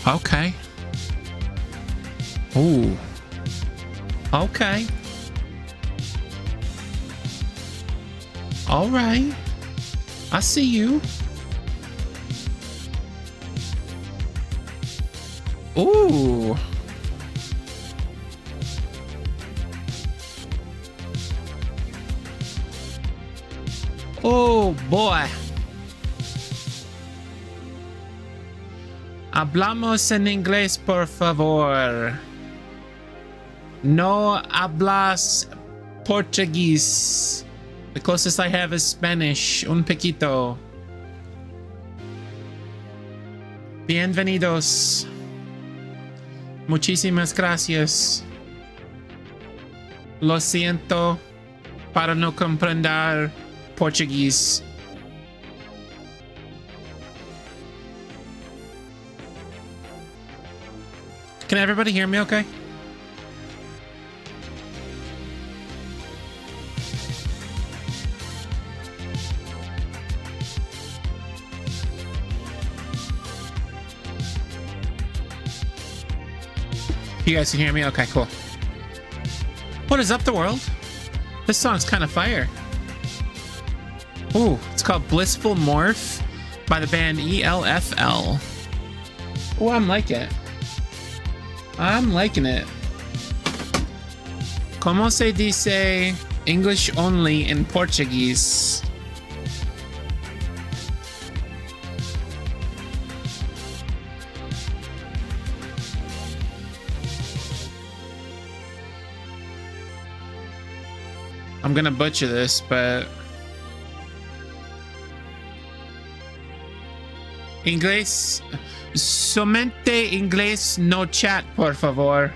Okay. Ooh. Okay. All right. I see you. Ooh. Oh boy. Hablamos en inglés, por favor. No hablas Portuguese. The closest I have is Spanish. Un poquito. Bienvenidos. Muchísimas gracias. Lo siento para no comprender Portuguese. Can everybody hear me okay? You guys can hear me? Okay, cool. What is up, the world? This song's kind of fire. Ooh, it's called Blissful Morph by the band ELFL. Oh, I'm liking it. I'm liking it. Como se dice English only in Portuguese? I'm gonna butcher this, but Inglés, somente inglés, no chat, por favor.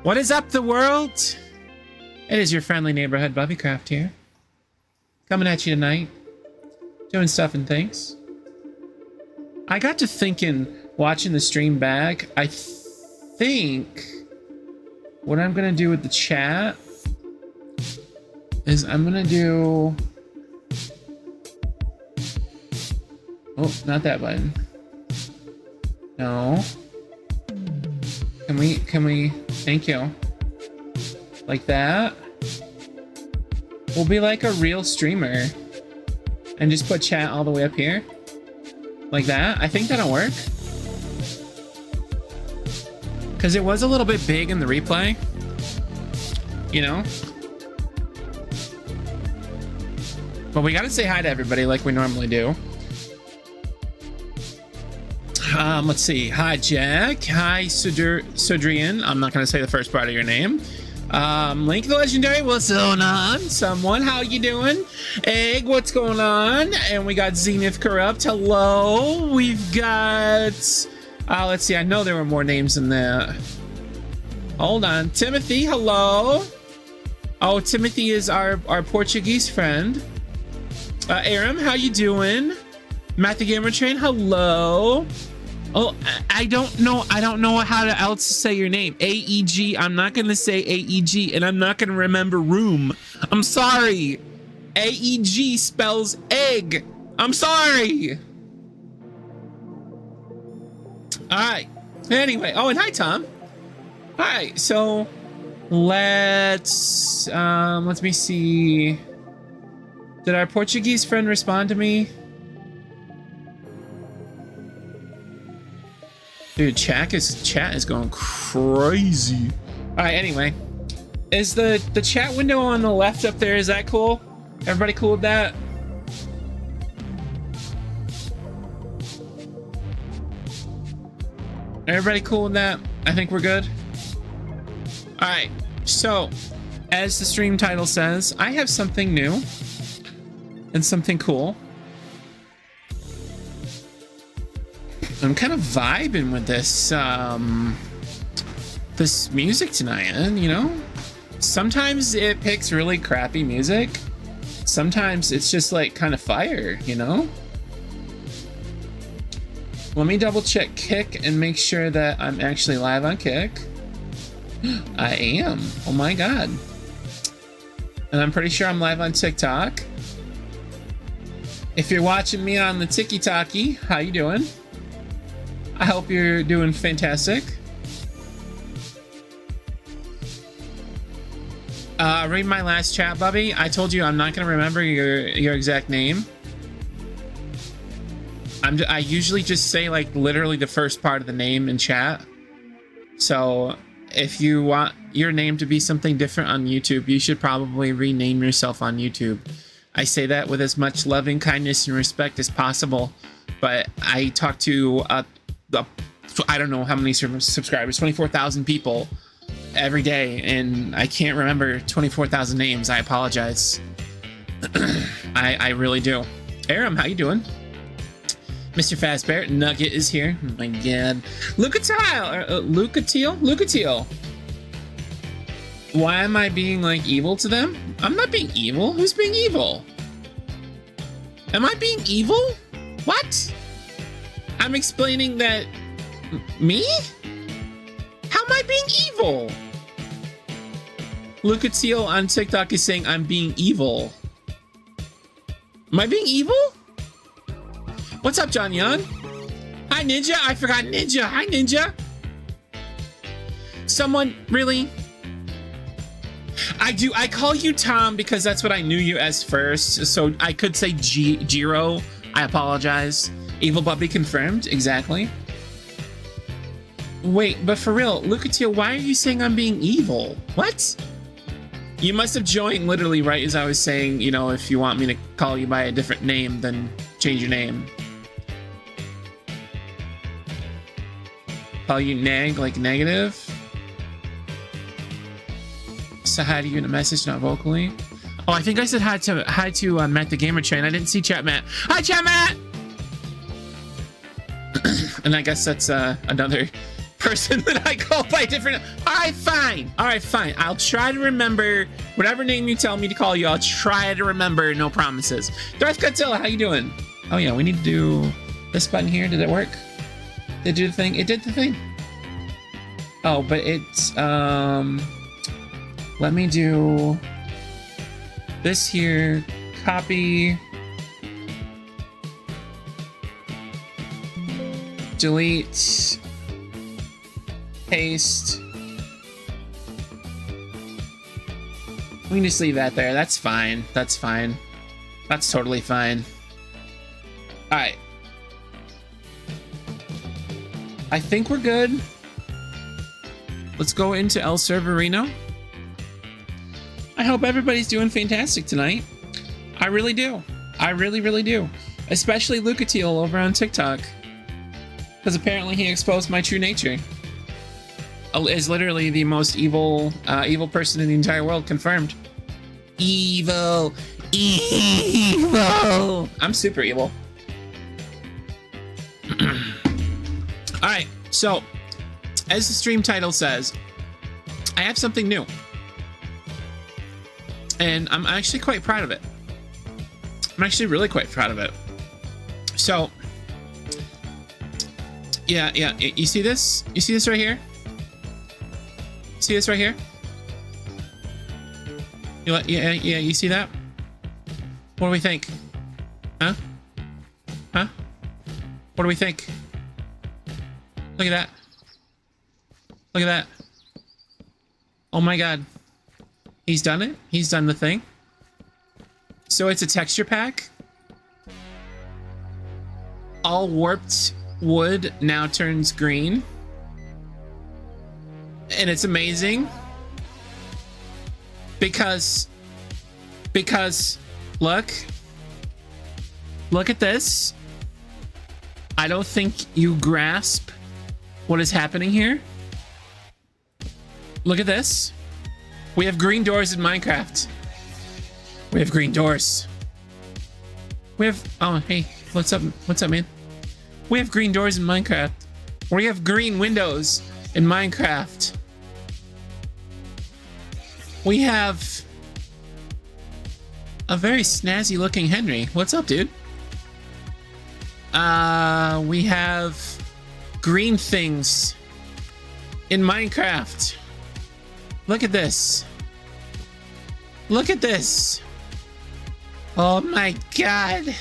What is up, the world? It is your friendly neighborhood Bubbycraft here, coming at you tonight, doing stuff and things. I got to thinking, watching the stream back, I think what I'm gonna do with the chat is I'm gonna do... Oh, not that button. No. Can we, thank you. Like that. We'll be like a real streamer. And just put chat all the way up here. Like that. I think that'll work. Because it was a little bit big in the replay. You know? But we gotta say hi to everybody like we normally do. Let's see. Hi, Jack. Hi, Sudrian. I'm not gonna say the first part of your name. Link the Legendary. What's going on? Someone, how you doing? Egg, what's going on? And we got Zenith Corrupt. Hello. We've got... let's see. I know there were more names than that. Hold on. Timothy, hello. Oh, Timothy is our Portuguese friend. Aram, how you doing? Matt the Gamer Train, hello. Oh, I don't know how to else to say your name. AEG. I'm not gonna say AEG, and I'm not gonna remember room. I'm sorry. AEG spells egg. I'm sorry. All right. Anyway. Oh, and hi, Tom. Hi. So let's let me see. Did our Portuguese friend respond to me? Dude, chat is going crazy. All right, anyway. Is the chat window on the left up there, is that cool? Everybody cool with that? Everybody cool with that? I think we're good. All right, so as the stream title says, I have something new and something cool. I'm kind of vibing with this this music tonight, and you know, sometimes it picks really crappy music. Sometimes it's just like kind of fire, you know? Let me double check Kick and make sure that I'm actually live on Kick. I am. Oh my god. And I'm pretty sure I'm live on TikTok. If you're watching me on the Tiki-Taki, how you doing? I hope you're doing fantastic. Read my last chat, Bubby. I told you I'm not gonna remember your exact name. I usually just say like literally the first part of the name in chat. So if you want your name to be something different on YouTube, you should probably rename yourself on YouTube. I say that with as much loving kindness and respect as possible, but I talk to I don't know how many subscribers, 24,000 people every day, and I can't remember 24,000 names. I apologize. I really do. Aram, how you doing? Mr. Fazbear, Nugget is here. Oh my god. Lucatiel. Why am I being like evil to them? I'm not being evil. Who's being evil? Am I being evil? What? I'm explaining that... Me? How am I being evil? Lucatiel on TikTok is saying I'm being evil. Am I being evil? What's up, John Young? Hi, Ninja. I forgot Ninja. Hi, Ninja. Someone really... I call you Tom because that's what I knew you as first. So I could say Jiro. I apologize. Evil Bubby confirmed. Exactly. Wait, but for real, Lucatiel, why are you saying I'm being evil? What? You must have joined literally right as I was saying, you know, if you want me to call you by a different name, then change your name. Call you Nag, like negative. So hi to you in a message, not vocally. Oh, I think I said hi to Matt the Gamer Chain. I didn't see Chat Matt. Hi, Chat Matt! And I guess that's another person that I call by different... All right, fine. I'll try to remember whatever name you tell me to call you. I'll try to remember, no promises. Darth Godzilla, how you doing? Oh yeah, we need to do this button here. Did it work? Did it do the thing? It did the thing. Oh, but it's... Let me do this here. Copy. Delete. Paste. We can just leave that there. That's fine. That's fine. That's totally fine. All right. I think we're good. Let's go into El Serverino. I hope everybody's doing fantastic tonight. I really do. I really, really do. Especially Lucatiel over on TikTok. Because apparently he exposed my true nature. Is literally the most evil person in the entire world, confirmed. Evil. Evil. I'm super evil. Alright, so, as the stream title says, I have something new. And I'm actually quite proud of it. I'm actually really quite proud of it. So, yeah, you see this? You see this right here? See this right here? Yeah, you see that? What do we think? Huh? Huh? What do we think? Look at that. Look at that. Oh my god. He's done it. He's done the thing. So it's a texture pack. All warped wood now turns green. And it's amazing. Because look at this. I don't think you grasp what is happening here. Look at this. We have green doors in Minecraft. We have green doors. We have... Oh, hey. What's up? What's up, man? We have green doors in Minecraft. We have green windows in Minecraft. We have... a very snazzy looking Henry. What's up, dude? We have... green things in Minecraft. Look at this. Look at this. Oh my god.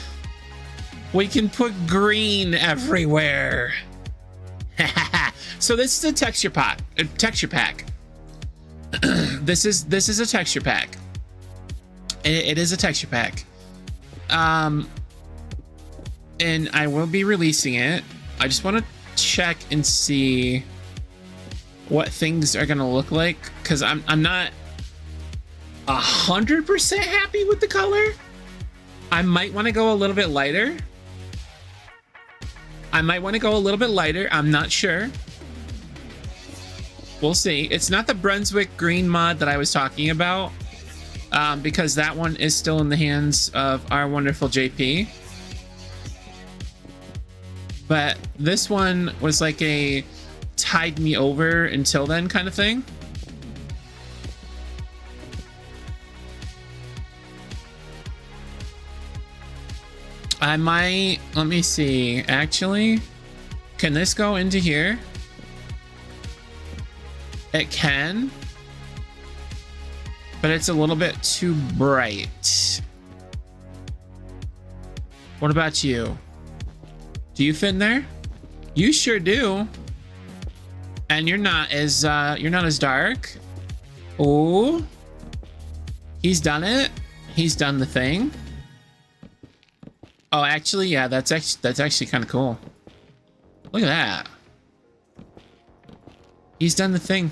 We can put green everywhere. So this is a texture pack. This is a texture pack. It is a texture pack. And I will be releasing it. I just want to check and see what things are gonna look like, because I'm not 100% happy with the color. I might want to go a little bit lighter. I'm not sure. We'll see. It's not the Brunswick green mod that I was talking about, because that one is still in the hands of our wonderful JP. But this one was like a tide me over until then kind of thing. I might, let me see, actually, can this go into here? It can, but it's a little bit too bright. What about you? Do you fit in there? You sure do. And you're not as dark. Oh, he's done it. He's done the thing. Oh, actually, yeah, that's actually kind of cool. Look at that. He's done the thing.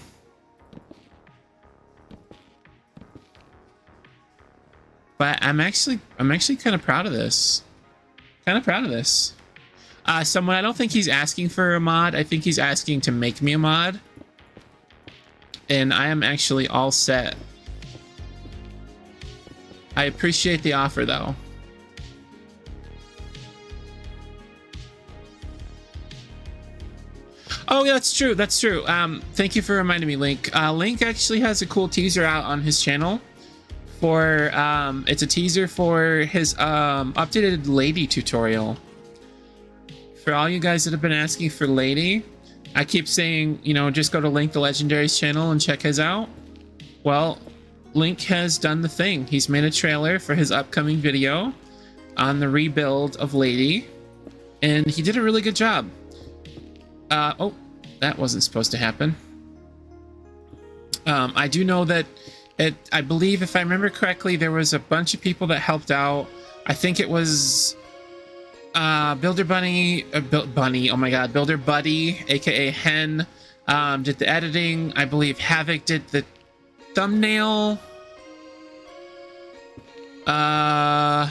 But I'm actually kind of proud of this. Someone, I don't think he's asking for a mod. I think he's asking to make me a mod. And I am actually all set. I appreciate the offer, though. Oh, yeah, that's true. That's true. Thank you for reminding me, Link. Link actually has a cool teaser out on his channel for, it's a teaser for his updated Lady tutorial. For all you guys that have been asking for Lady, I keep saying, you know, just go to Link the Legendary's channel and check his out. Well, Link has done the thing. He's made a trailer for his upcoming video on the rebuild of Lady, and he did a really good job. Oh, that wasn't supposed to happen. I do know that I believe, if I remember correctly, there was a bunch of people that helped out. I think it was Builder Bunny, oh my god, Builder Buddy, aka Hen, did the editing. I believe Havoc did the thumbnail. That's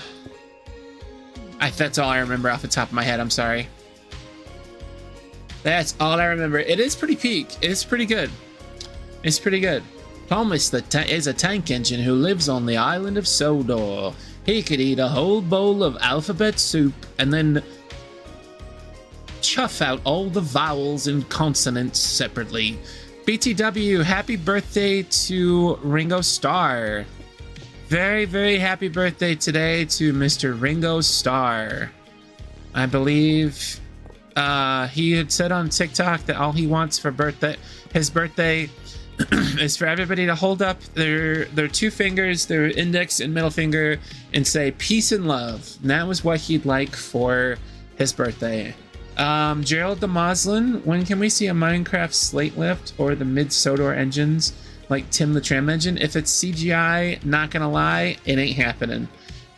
all I remember off the top of my head. I'm sorry. That's all I remember. It is pretty peak. It's pretty good. It's pretty good. Thomas is a tank engine who lives on the island of Sodor. He could eat a whole bowl of alphabet soup and then chuff out all the vowels and consonants separately. BTW, happy birthday to Ringo Starr. Very, very happy birthday today to Mr. Ringo Starr. I believe he had said on TikTok that all he wants for his birthday is for everybody to hold up their two fingers, their index and middle finger, and say peace and love. And that was what he'd like for his birthday. Gerald the Moslin, when can we see a Minecraft slate lift or the mid Sodor engines like Tim the Tram engine? If it's CGI, not gonna lie, it ain't happening.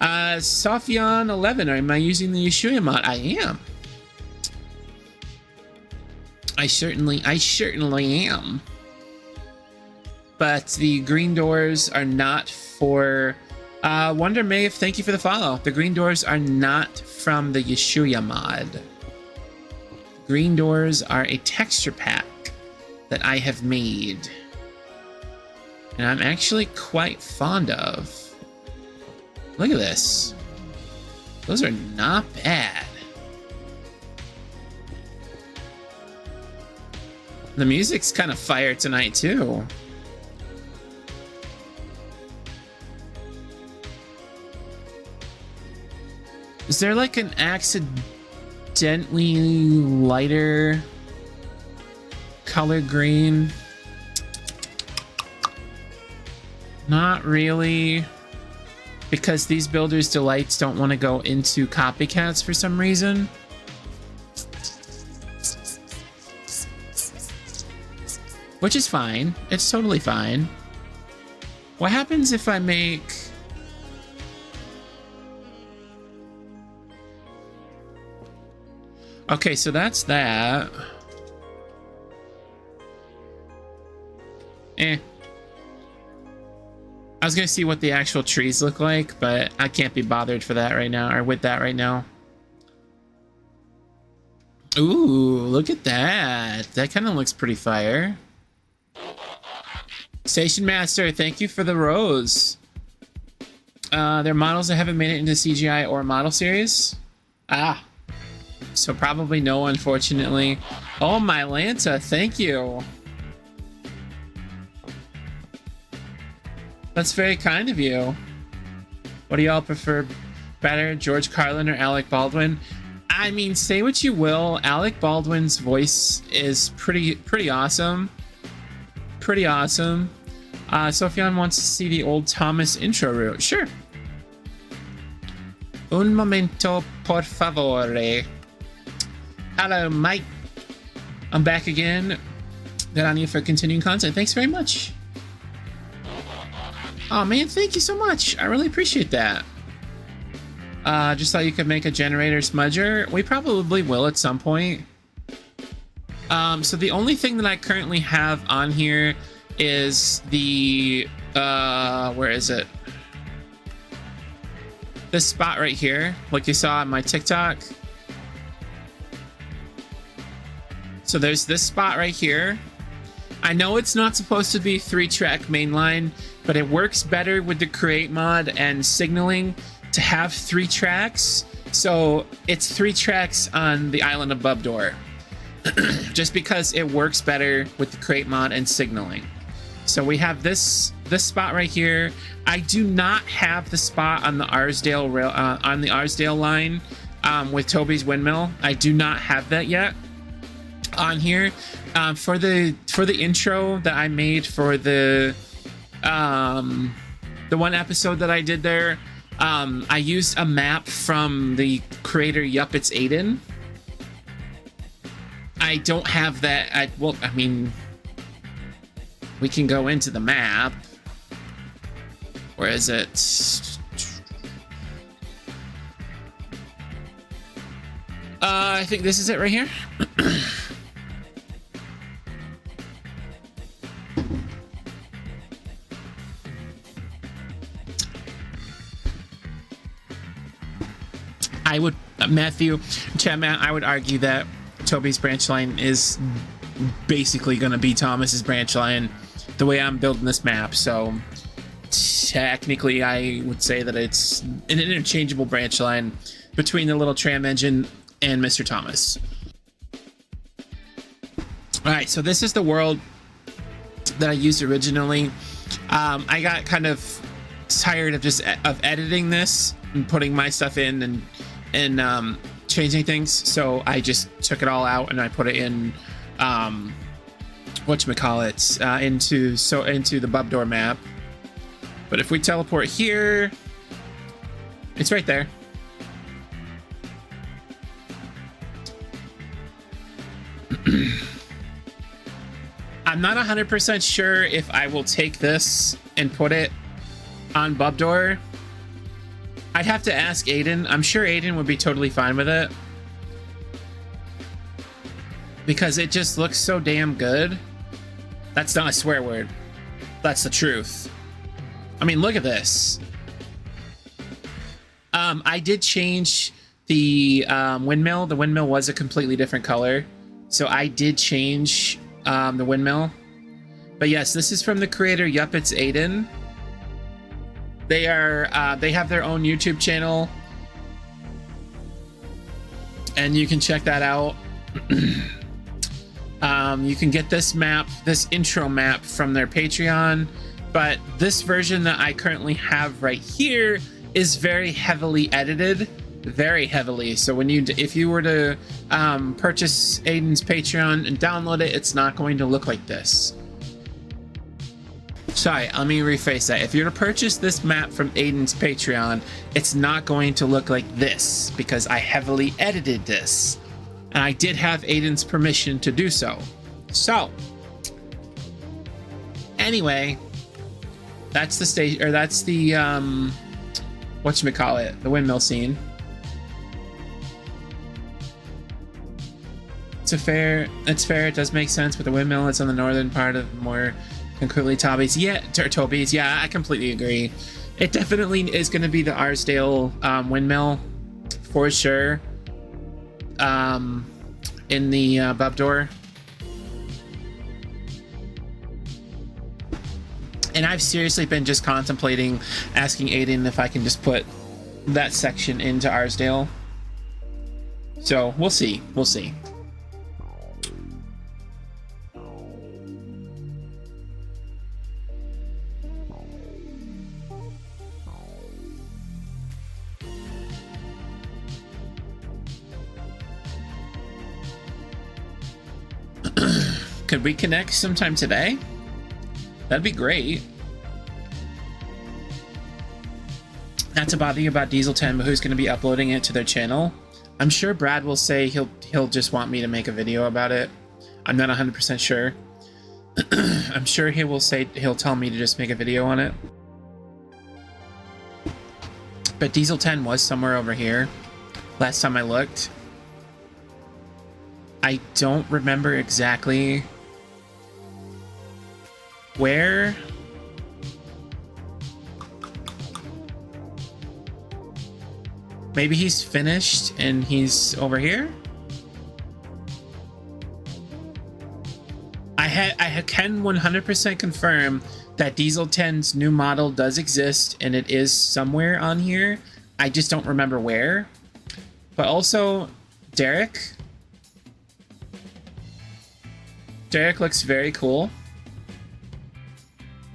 Sophion 11, am I using the Yeshuya mod? I am. I certainly am. But the green doors are not for Wonder Maeve, thank you for the follow. The green doors are not from the Yeshuya mod. Green doors are a texture pack that I have made, and I'm actually quite fond of. Look at this. Those are not bad. The music's kind of fire tonight too. Is there like an accidentally lighter color green? Not really, because these Builders Delights don't want to go into copycats for some reason. which is fine. It's totally fine. What happens if I make... Okay, so that's that. I was gonna see what the actual trees look like, but I can't be bothered for that right now, or with that right now. Ooh, look at that. That kind of looks pretty fire. Station Master, thank you for the rose. They're models that haven't made it into CGI or model series. Ah. So probably no, unfortunately. Oh, my Lanta, thank you. That's very kind of you. What do y'all prefer better, George Carlin or Alec Baldwin? I mean, say what you will, Alec Baldwin's voice is pretty awesome. Pretty awesome. Sophian wants to see the old Thomas intro route. Sure. Un momento, por favore. Hello, Mike. I'm back again. That on you for continuing content. Thanks very much. Oh man, thank you so much. I really appreciate that. Just thought you could make a generator smudger. We probably will at some point. So the only thing that I currently have on here is the where is it? This spot right here, like you saw on my TikTok. So there's this spot right here. I know it's not supposed to be 3-track mainline, but it works better with the create mod and signaling to have 3 tracks. So it's 3 tracks on the island of Bubdor. Just because it works better with the create mod and signaling. So we have this spot right here. I do not have the spot on the Arsdale rail on the Arsdale line with Toby's windmill. I do not have that yet on here. For the intro that I made for the one episode that I did there, I used a map from the creator Yup It's Aiden. I don't have that. I mean, we can go into the map. Where is it? I think this is it right here. I would, Matthew, Chatman, I would argue that Toby's branch line is basically going to be Thomas's branch line the way I'm building this map. So technically, I would say that it's an interchangeable branch line between the little tram engine and Mr. Thomas. All right, so this is the world that I used originally. I got kind of tired of editing this and putting my stuff in and changing things, so I just took it all out and I put it in whatchamacallit, into the Bubdor map. But if we teleport here, it's right there. I'm not 100% sure if I will take this and put it on Bubdor. I'd have to ask Aiden. I'm sure Aiden would be totally fine with it, because it just looks so damn good. That's not a swear word. That's the truth. I mean, look at this. I did change the windmill. The windmill was a completely different color, so I did change the windmill. But yes, this is from the creator Yup It's Aiden. They have their own YouTube channel, and you can check that out. You can get this map, this intro map, from their Patreon, but this version that I currently have right here is very heavily edited, very heavily. So if you were to purchase Aiden's Patreon and download it, it's not going to look like this. Sorry, let me rephrase that. If you're to purchase this map from Aiden's Patreon, it's not going to look like this, because I heavily edited this. And I did have Aiden's permission to do so. So, Anyway, that's the station, or that's the whatchamacallit, the windmill scene. It's fair. It does make sense, but the windmill is on the northern part of more concretely Toby's. Yeah, Toby's. Yeah, I completely agree. It definitely is going to be the Arsdale windmill for sure. In the bub door. And I've seriously been just contemplating asking Aiden if I can just put that section into Arsdale. So we'll see. We'll see. Could we connect sometime today? That'd be great. Not to bother you about Diesel 10, but who's going to be uploading it to their channel? I'm sure Brad will say he'll just want me to make a video about it. I'm not 100% sure. I'm sure he'll tell me to just make a video on it. But Diesel 10 was somewhere over here last time I looked. I don't remember exactly where. Maybe he's finished and he's over here. I can 100% confirm that Diesel 10's new model does exist and it is somewhere on here. I just don't remember where. But also, Derek looks very cool.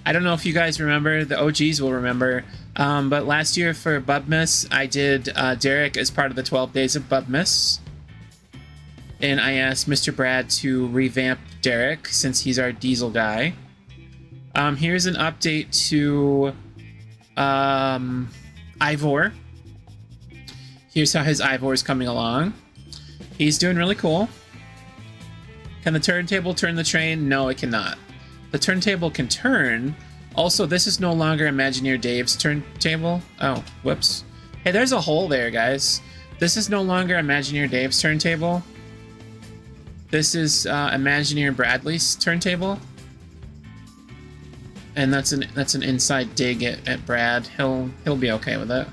I don't know if you guys remember, the OGs will remember, but last year for Bubmas, I did Derek as part of the 12 days of Bubmas. And I asked Mr. Brad to revamp Derek since he's our diesel guy. Here's an update to Ivor. Here's how his Ivor is coming along. He's doing really cool. Can the turntable turn the train? No, it cannot. The turntable can turn. Also, this is no longer Imagineer Dave's turntable. Oh, whoops. Hey, there's a hole there, guys. This is no longer Imagineer Dave's turntable. This is Imagineer Bradley's turntable. And that's an inside dig at Brad. He'll be okay with it.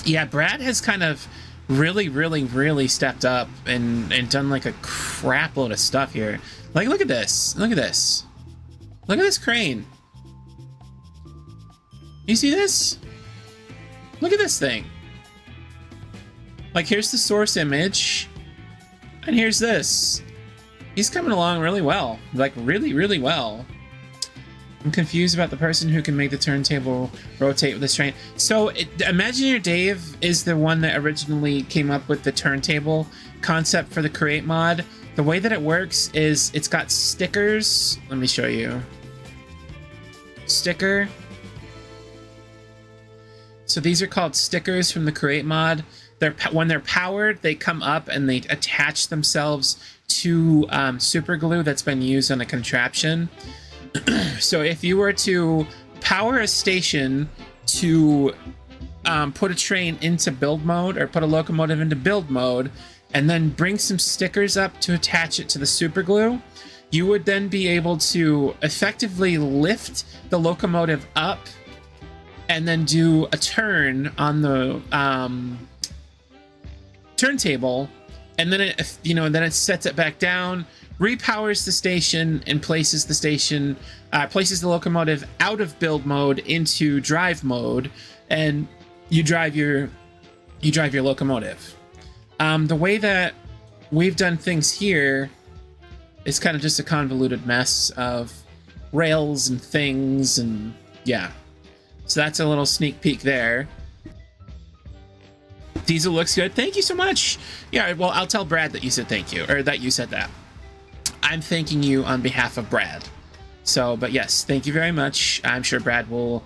Yeah, Brad has kind of really stepped up and done like a crap load of stuff here. Like, look at this. Look at this. Look at this crane. You see this? Look at this thing. Like, here's the source image. And here's this. He's coming along really well. Like, really well. I'm confused about the person who can make the turntable rotate with this train. So, Imagineer Dave is the one that originally came up with the turntable concept for the Create mod. The way that it works is it's got stickers. Let me show you. Sticker. So these are called stickers from the Create mod. When they're powered, they come up and they attach themselves to super glue that's been used on a contraption. So if you were to power a station to put a train into build mode or put a locomotive into build mode and then bring some stickers up to attach it to the super glue, you would then be able to effectively lift the locomotive up and then do a turn on the turntable, and then it sets it back down, repowers the station, and places the locomotive out of build mode into drive mode, and you drive your locomotive. The way that we've done things here is kind of just a convoluted mess of rails and things, and yeah. So that's a little sneak peek there. Diesel looks good. Thank you so much. Yeah, well, I'll tell Brad that you said thank you, or that you said that. I'm thanking you on behalf of Brad. So, but yes, thank you very much. I'm sure Brad will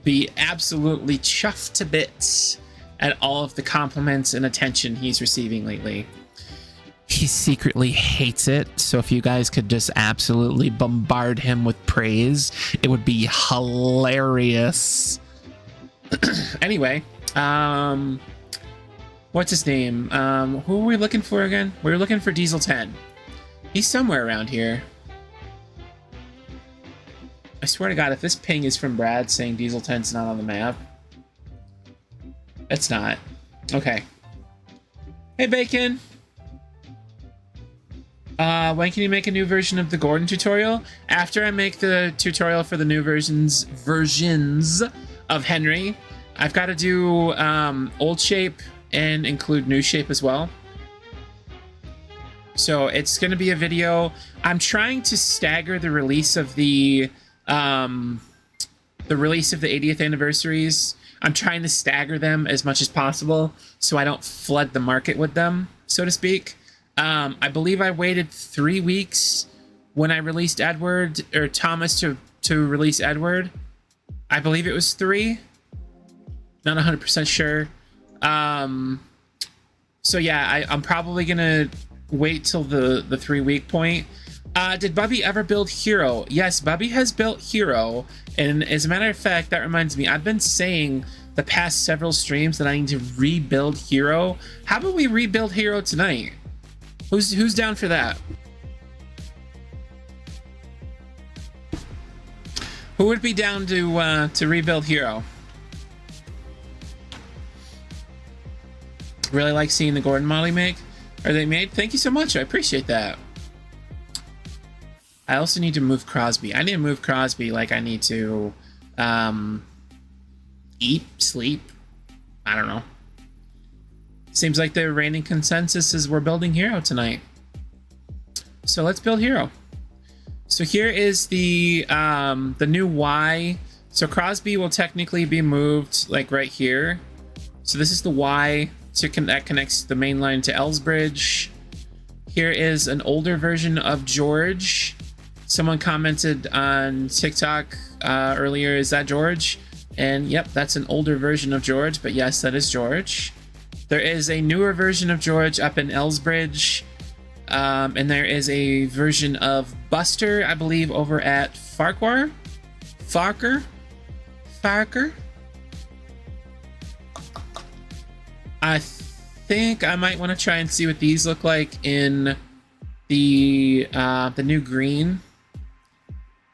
be absolutely chuffed to bits at all of the compliments and attention he's receiving lately. He secretly hates it, so if you guys could just absolutely bombard him with praise, it would be hilarious. Anyway, what's his name? Who are we looking for again? We were looking for Diesel 10. He's somewhere around here. I swear to God, if this ping is from Brad saying Diesel 10's not on the map, it's not. Okay. Hey, Bacon. When can you make a new version of the Gordon tutorial? After I make the tutorial for the new versions of Henry, I've got to do old shape and include new shape as well. So it's going to be a video. I'm trying to stagger the release of the 80th anniversaries. I'm trying to stagger them as much as possible so I don't flood the market with them, so to speak. I believe I waited 3 weeks when I released Edward, or Thomas to release Edward. I believe it was 3. Not 100% sure. So yeah, I'm probably gonna wait till the 3-week point. Did Bubby ever build Hero? Yes, Bubby has built Hero, and as a matter of fact, that reminds me, I've been saying the past several streams that I need to rebuild Hero. How about we rebuild Hero tonight? Who's down for that? Who would be down to rebuild Hero? Really like seeing the Gordon model you make. Are they made? Thank you so much. I appreciate that. I also need to move Crosby. I need to move Crosby like I need to eat, sleep. I don't know. Seems like the reigning consensus is we're building Hero tonight. So let's build Hero. So here is the new Y. So Crosby will technically be moved like right here. So this is the Y that connects the main line to Ellsbridge. Here is an older version of George. Someone commented on TikTok earlier, is that George? And yep, that's an older version of George, but yes, that is George. There is a newer version of George up in Ellsbridge, and there is a version of Buster, I believe, over at Farquhar? Farker? I think I might want to try and see what these look like in the new green,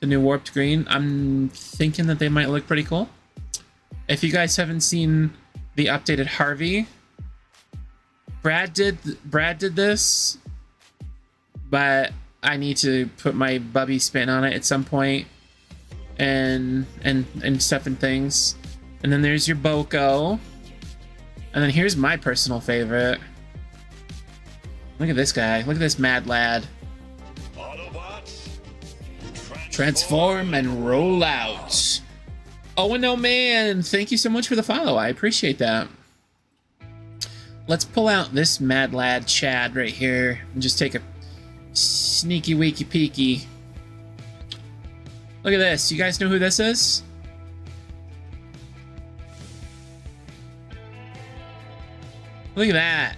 the new warped green. I'm thinking that they might look pretty cool. If you guys haven't seen the updated Harvey, Brad did this, but I need to put my Bubby spin on it at some point, and stuff and things. And then there's your Boko. And then here's my personal favorite. Look at this guy. Look at this mad lad. Autobots, transform and roll out. Oh, no, man. Thank you so much for the follow. I appreciate that. Let's pull out this mad lad Chad right here and just take a sneaky weaky peeky. Look at this. You guys know who this is? Look at that.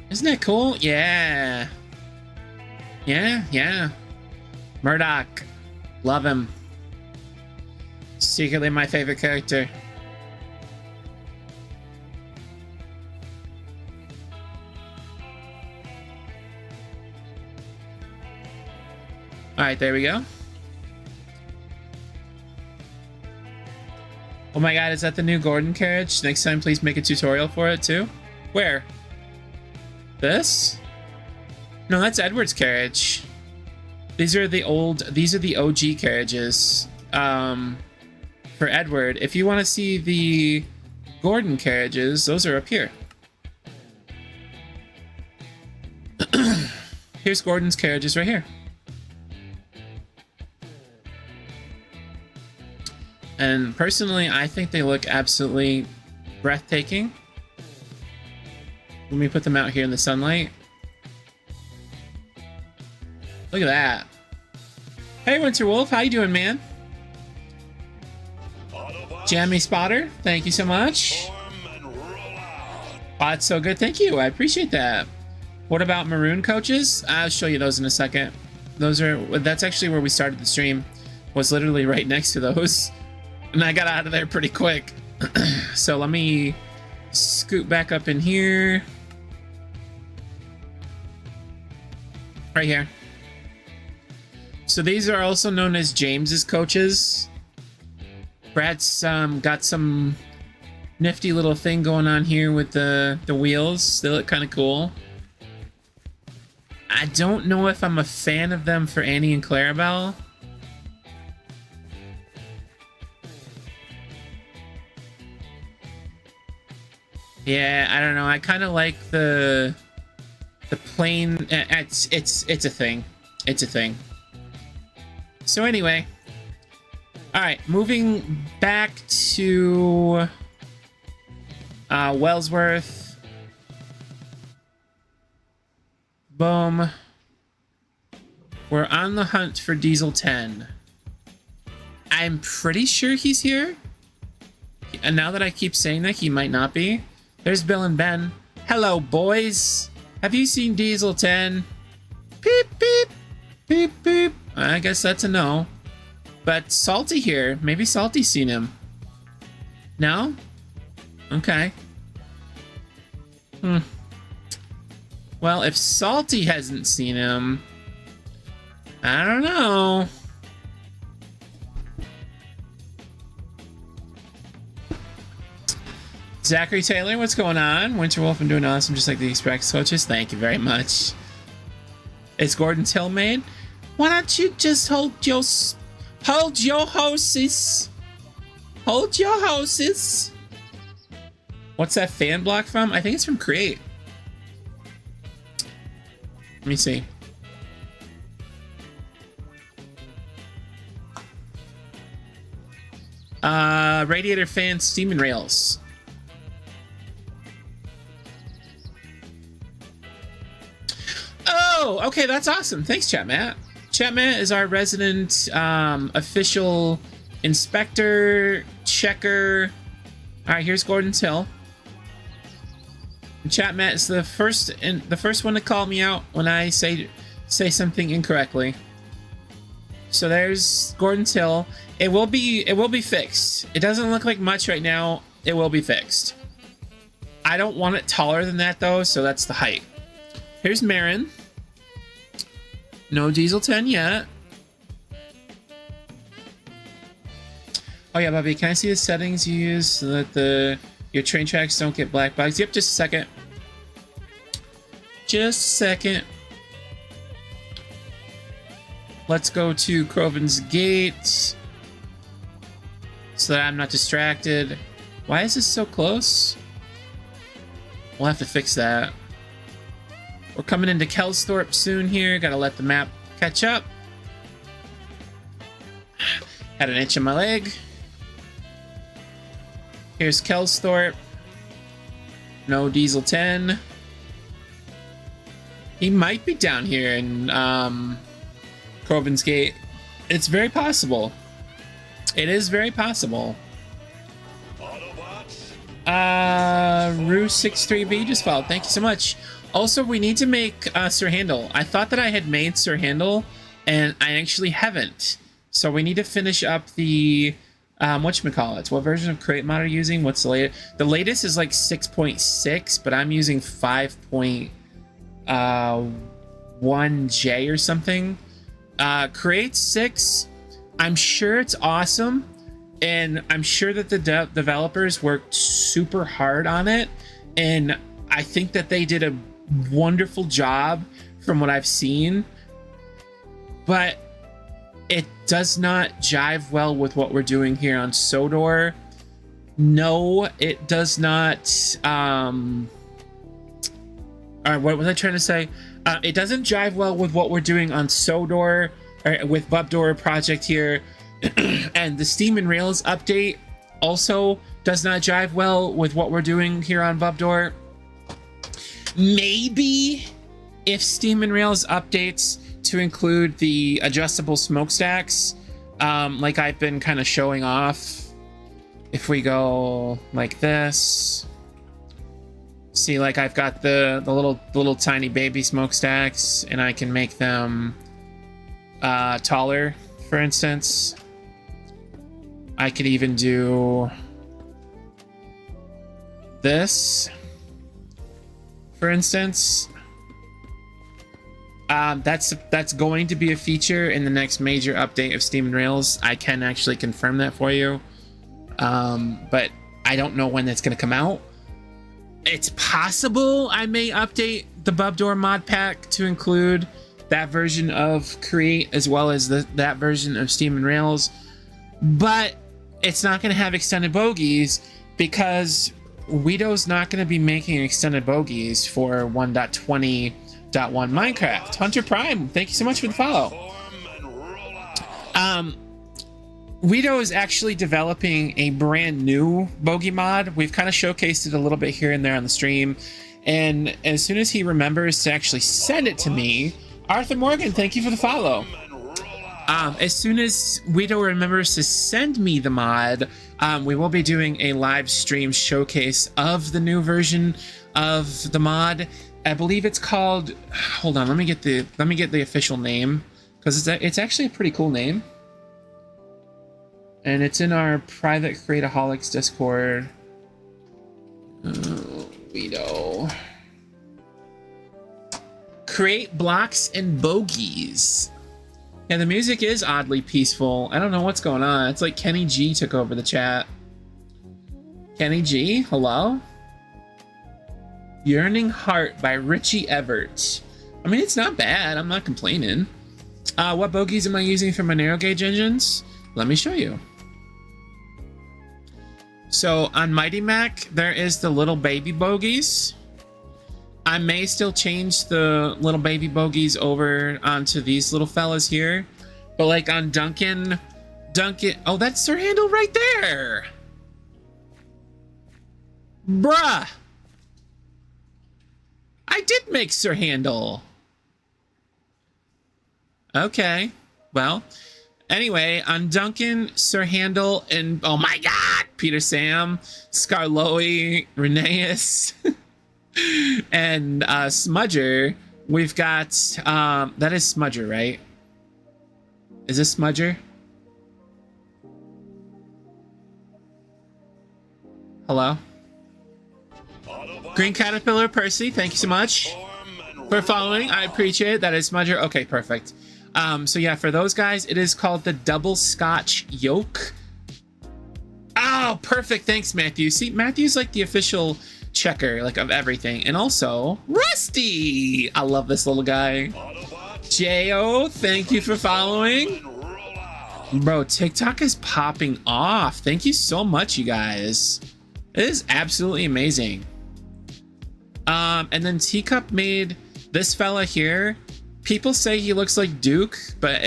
Isn't that cool? Yeah. Yeah. Murdoch. Love him. Secretly my favorite character. Alright, there we go. Oh my god, is that the new Gordon carriage? Next time, please make a tutorial for it too. Where? This? No, that's Edward's carriage. These are the OG carriages for Edward. If you want to see the Gordon carriages, those are up here. Here's Gordon's carriages right here. And personally, I think they look absolutely breathtaking. Let me put them out here in the sunlight. Look at that. Hey, Winterwolf, how you doing, man? Jammy Spotter, thank you so much. Oh, it's so good. Thank you. I appreciate that. What about maroon coaches? I'll show you those in a second. That's actually where we started the stream. Was literally right next to those. And I got out of there pretty quick. So let me scoot back up in here. Right here. So these are also known as James's coaches. Brad's got some nifty little thing going on here with the wheels. They look kind of cool. I don't know if I'm a fan of them for Annie and Clarabelle. Yeah, I don't know. I kind of like the plain. It's a thing. It's a thing. So anyway, all right, moving back to Wellsworth. Boom. We're on the hunt for Diesel 10. I'm pretty sure he's here. And now that I keep saying that, he might not be. There's Bill and Ben. Hello, boys. Have you seen Diesel 10? Beep, beep. Beep, beep. I guess that's a no. But Salty here. Maybe Salty's seen him. No? Okay. Well, if Salty hasn't seen him, I don't know. Zachary Taylor, what's going on? Winterwolf, I'm doing awesome, just like the Express coaches. Thank you very much. Is Gordon Tillmaid? Why don't you just hold your horses? Hold your horses. What's that fan block from? I think it's from Create. Let me see. Radiator fan steam and rails. Oh, okay, that's awesome. Thanks, Chat Matt. Chat Matt is our resident official inspector, checker. All right, here's Gordon's Hill. Chat Matt is the first one to call me out when I say something incorrectly. So there's Gordon's Hill. It will be fixed. It doesn't look like much right now. It will be fixed. I don't want it taller than that though, so that's the height. Here's Marin. No Diesel 10 yet. Oh yeah, Bobby, can I see the settings you use so that your train tracks don't get black bugs? Yep, just a second. Just a second. Let's go to Croven's Gate so that I'm not distracted. Why is this so close? We'll have to fix that. We're coming into Kelsthorpe soon here. Gotta let the map catch up. Had an itch in my leg. Here's Kelsthorpe. No Diesel 10. He might be down here in Croven's Gate. It's very possible. It is very possible. Rue63V just followed. Thank you so much. Also, we need to make Sir Handel. I thought that I had made Sir Handel, and I actually haven't. So we need to finish up the whatchamacallit. What version of Create Mod are you using? What's the latest? The latest is like 6.6, but I'm using 5.1J or something. Create 6, I'm sure it's awesome, and I'm sure that the developers worked super hard on it, and I think that they did a wonderful job from what I've seen, but it does not jive well with what we're doing here on Sodor. No, it does not. All right, what was I trying to say? It doesn't jive well with what we're doing on Sodor, or with Bubdor project here. And the Steam and Rails update also does not jive well with what we're doing here on Bubdor. Maybe if Steam and Rails updates to include the adjustable smokestacks, like I've been kind of showing off. If we go like this, See, like I've got the little tiny baby smokestacks, and I can make them taller, for instance. I could even do this, for instance. That's going to be a feature in the next major update of Steam and Rails. I can actually confirm that for you, but I don't know when that's going to come out. It's possible I may update the Bubdoor mod pack to include that version of Create as well as that version of Steam and Rails, but it's not going to have extended bogies because Guido's not going to be making extended bogies for 1.20.1 Minecraft. Hunter Prime, thank you so much for the follow. Guido is actually developing a brand new bogey mod. We've kind of showcased it a little bit here and there on the stream, and as soon as he remembers to actually send it to me, Arthur Morgan, thank you for the follow. As soon as Guido remembers to send me the mod, we will be doing a live stream showcase of the new version of the mod. I believe it's called, hold on, let me get the official name, because it's actually a pretty cool name. And it's in our private Createaholics Discord. Guido. Create blocks and bogies. Yeah, the music is oddly peaceful. I don't know what's going on. It's like Kenny G took over the chat. Kenny G, hello? Yearning Heart by Richie Everett. I mean, it's not bad. I'm not complaining. What bogies am I using for my narrow gauge engines? Let me show you. So on Mighty Mac, there is the little baby bogies. I may still change the little baby bogies over onto these little fellas here. But like on Duncan, oh, that's Sir Handle right there. Bruh. I did make Sir Handle. Okay, well, anyway, on Duncan, Sir Handle, and oh my god, Peter Sam, Scarloey, Rheneas, and Smudger, we've got, that is Smudger, right? Is this Smudger? Hello? Green Caterpillar Percy, thank you so much for following. I appreciate it. That is Smudger. Okay, perfect. So yeah, for those guys, it is called the Double Scotch Yoke. Oh, perfect. Thanks, Matthew. See, Matthew's like the official checker, like, of everything. And also, Rusty. I love this little guy. J.O., thank you for following. Bro, TikTok is popping off. Thank you so much, you guys. It is absolutely amazing. And then Teacup made this fella here. People say he looks like Duke, but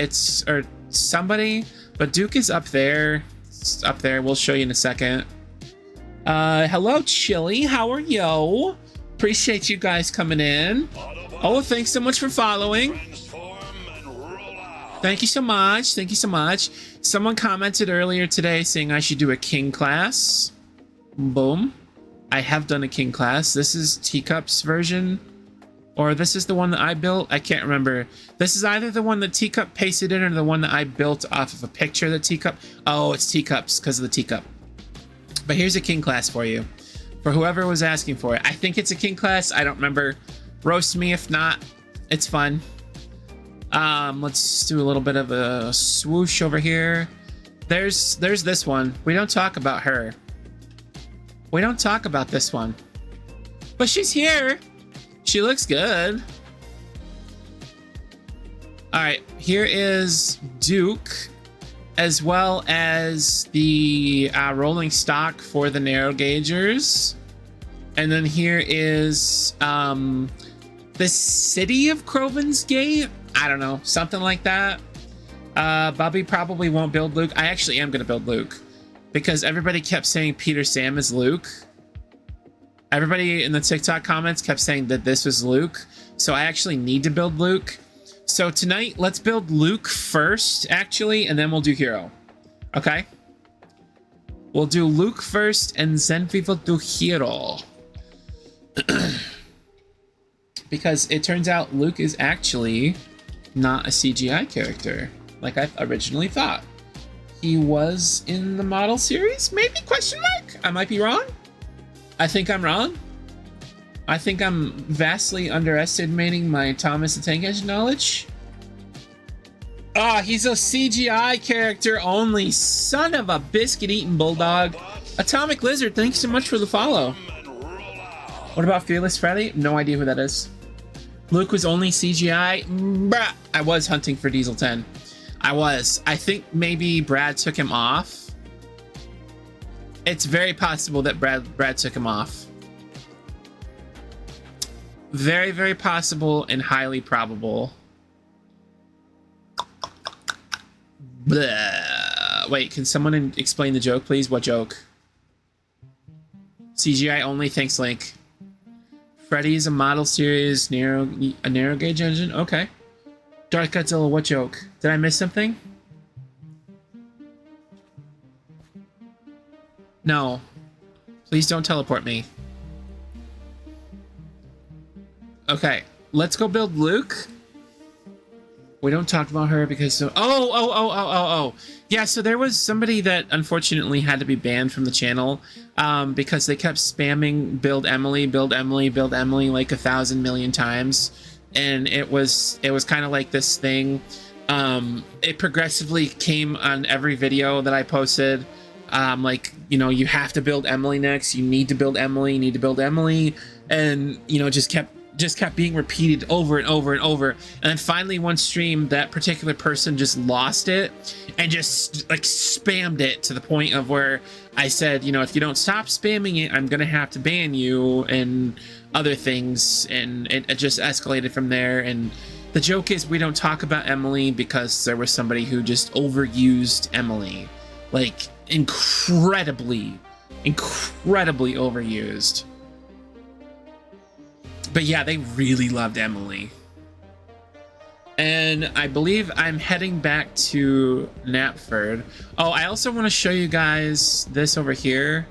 or somebody, but Duke is up there. It's up there. We'll show you in a second. Hello, Chili. How are you? Appreciate you guys coming in. Oh, thanks so much for following. Thank you so much. Thank you so much. Someone commented earlier today saying I should do a king class. Boom. I have done a king class. This is Teacup's version, or this is the one that I built. I can't remember. This is either the one that Teacup pasted in or the one that I built off of a picture that Teacup. Oh, it's Teacup's because of the Teacup. But here's a king class for you, for whoever was asking for it. I think it's a king class. I don't remember. Roast me if not. It's fun. Let's do a little bit of a swoosh over here. There's this one. We don't talk about her. We don't talk about this one, but she's here. She looks good. All right, here is Duke, as well as the rolling stock for the narrow gaugers. And then here is the city of Croven's Gate. I don't know, something like that. Bubby probably won't build Luke. I actually am gonna build Luke, because everybody kept saying Peter Sam is Luke. Everybody in the TikTok comments kept saying that this was Luke. So I actually need to build Luke. So tonight, let's build Luke first, actually, and then we'll do Hero. Okay? We'll do Luke first, and then we will do Hero. Because it turns out Luke is actually not a CGI character, like I originally thought. He was in the model series, maybe, question mark? I might be wrong. I think I'm wrong. I think I'm vastly underestimating my Thomas the Tank Engine knowledge. Ah, he's a CGI character only. Son of a biscuit-eating bulldog. Atomic Lizard, thanks so much for the follow. What about Fearless Freddy? No idea who that is. Luke was only CGI. Bruh. I was hunting for Diesel 10. I was. I think maybe Brad took him off. It's very possible that Brad took him off. Very, very possible and highly probable. Blah. Wait, can someone explain the joke, please? What joke? CGI only, thanks, Link. Freddy is a model series, a narrow gauge engine. Okay. Dark Godzilla, what joke? Did I miss something? No. Please don't teleport me. Okay, let's go build Luke. We don't talk about her because oh. Yeah, so there was somebody that unfortunately had to be banned from the channel because they kept spamming build Emily like 1,000 million times. And it was kind of like this thing. It progressively came on every video that I posted. Like, you know, you have to build Emily next. You need to build Emily. You need to build Emily. And, you know, just kept being repeated over and over and over. And then finally one stream, that particular person just lost it and just like spammed it to the point of where I said, you know, if you don't stop spamming it, I'm gonna have to ban you and other things. And it just escalated from there. And the joke is we don't talk about Emily because there was somebody who just overused Emily, like incredibly overused. But yeah, they really loved Emily. And I believe I'm heading back to Knapford. Oh, I also want to show you guys this over here.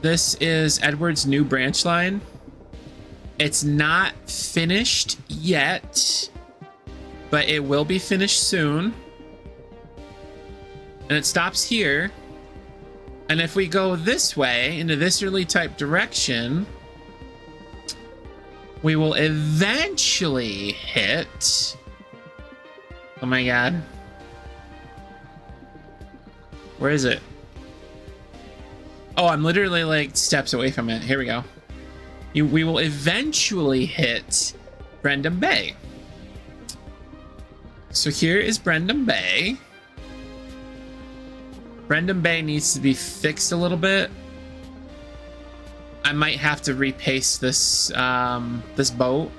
This is Edward's new branch line. It's not finished yet, but it will be finished soon. And it stops here. And if we go this way, into this early type direction, we will eventually hit... Oh my god. Where is it? Oh, I'm literally like steps away from it. Here we go. We will eventually hit Brendan Bay. So here is Brendan Bay. Brendan Bay needs to be fixed a little bit. I might have to repaste this this boat.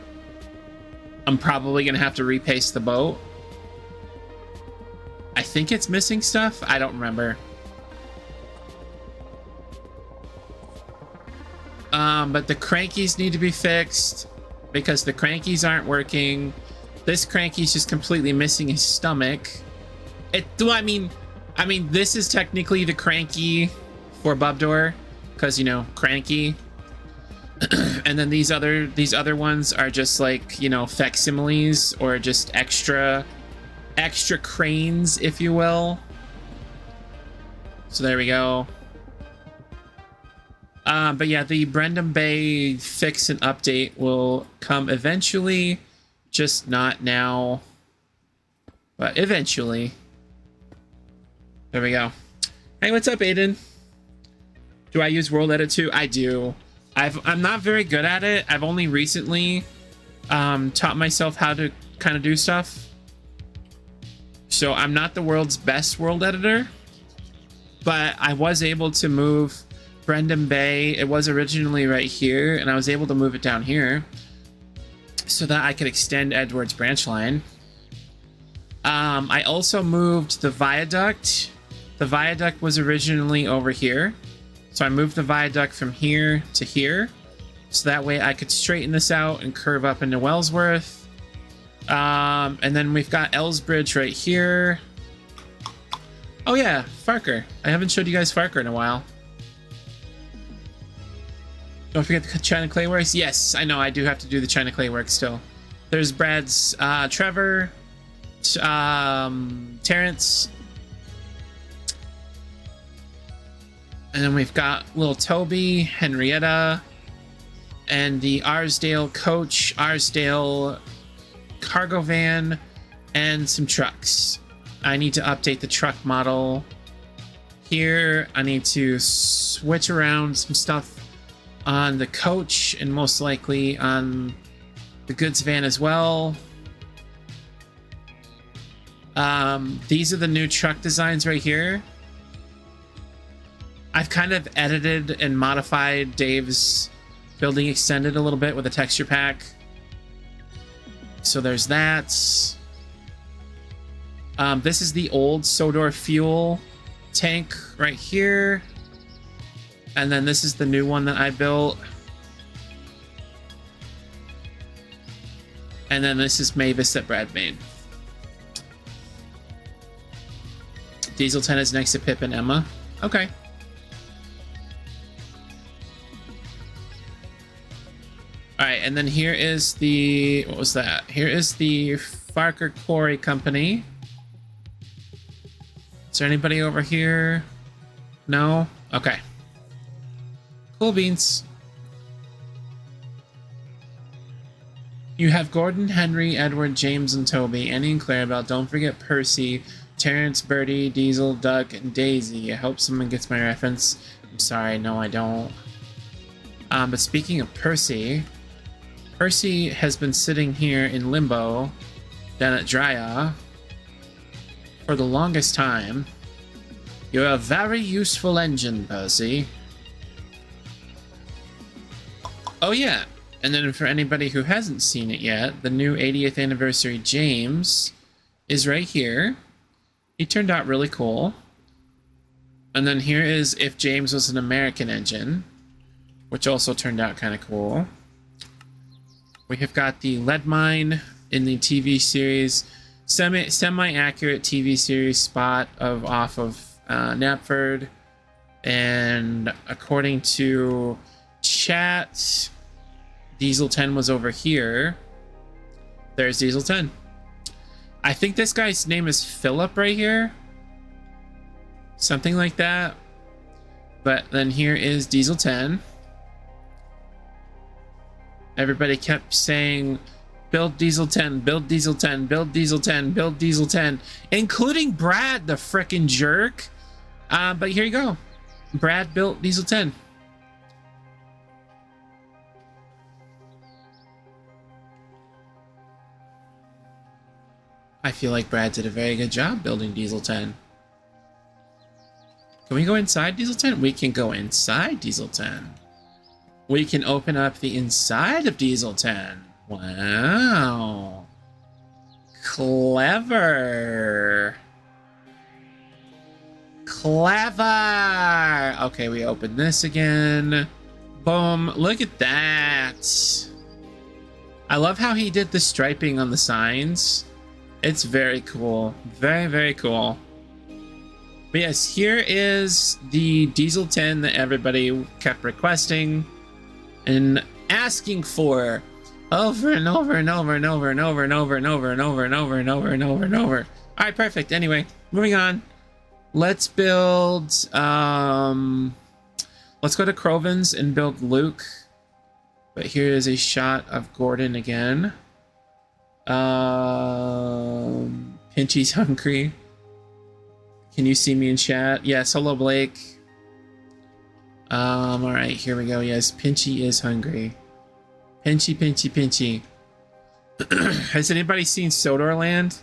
I'm probably gonna have to repaste the boat. I think it's missing stuff. I don't remember. But the crankies need to be fixed because the crankies aren't working. This cranky's just completely missing his stomach. I mean, this is technically the cranky for Bubdor, because, you know, cranky. And then these other ones are just like, you know, facsimiles or just extra cranes, if you will. So there we go. But yeah, the Brendan Bay fix and update will come eventually, just not now, but eventually. There we go. Hey, what's up, Aiden? Do I use World Edit 2? I do. I'm not very good at it. I've only recently taught myself how to kind of do stuff. So I'm not the world's best world editor, but I was able to move Brendan Bay. It was originally right here, and I was able to move it down here so that I could extend Edward's branch line. I also moved the viaduct. The viaduct was originally over here, so I moved the viaduct from here to here, so that way I could straighten this out and curve up into Wellsworth. And then we've got Elsbridge right here. Oh yeah, Farker. I haven't showed you guys Farker in a while. Don't forget the China Clayworks. Yes, I know. I do have to do the China Clayworks still. There's Brad's Trevor, Terrence, and then we've got little Toby, Henrietta, and the Arsdale coach, Arsdale cargo van, and some trucks. I need to update the truck model here. I need to switch around some stuff on the coach and most likely on the goods van as well. These are the new truck designs right here. I've kind of edited and modified Dave's building extended a little bit with a texture pack. So there's that. This is the old Sodor fuel tank right here. And then this is the new one that I built. And then this is Mavis that Brad made. Diesel 10 is next to Pip and Emma. Okay. Alright, and then here is the... What was that? Here is the Farker Quarry Company. Is there anybody over here? No? Okay. Cool beans. You have Gordon, Henry, Edward, James, and Toby, Annie and Clarabelle. Don't forget Percy, Terrence, Bertie, Diesel, Doug, and Daisy. I hope someone gets my reference. I'm sorry, no, I don't. But speaking of Percy, Percy has been sitting here in limbo down at Drya for the longest time. You're a very useful engine, Percy. Oh yeah, and then for anybody who hasn't seen it yet, the new 80th anniversary James is right here. He turned out really cool. And then here is if James was an American engine, which also turned out kind of cool. We have got the lead mine in the TV series, semi-accurate TV series spot off of Knapford. And according to chat, Diesel 10 was over here. There's Diesel 10. I think this guy's name is Philip right here. Something like that. But then here is Diesel 10. Everybody kept saying, build Diesel 10, build Diesel 10, build Diesel 10, build Diesel 10, including Brad, the frickin' jerk. But here you go. Brad built Diesel 10. I feel like Brad did a very good job building Diesel 10. Can we go inside Diesel 10? We can go inside Diesel 10. We can open up the inside of Diesel 10. Wow. Clever. Clever. Okay, we open this again. Boom. Look at that. I love how he did the striping on the signs. It's very cool. Very, very cool. But yes, here is the Diesel 10 that everybody kept requesting and asking for over and over and over and over and over and over and over and over and over and over and over and over. All right, perfect. Anyway, moving on. Let's build. Let's go to Crovin's and build Luke. But here is a shot of Gordon again. Pinchy's hungry. Can you see me in chat? Yes. Hello, Blake. All right, here we go. Yes, Pinchy is hungry. Pinchy, Pinchy, Pinchy. Has anybody seen Sodorland?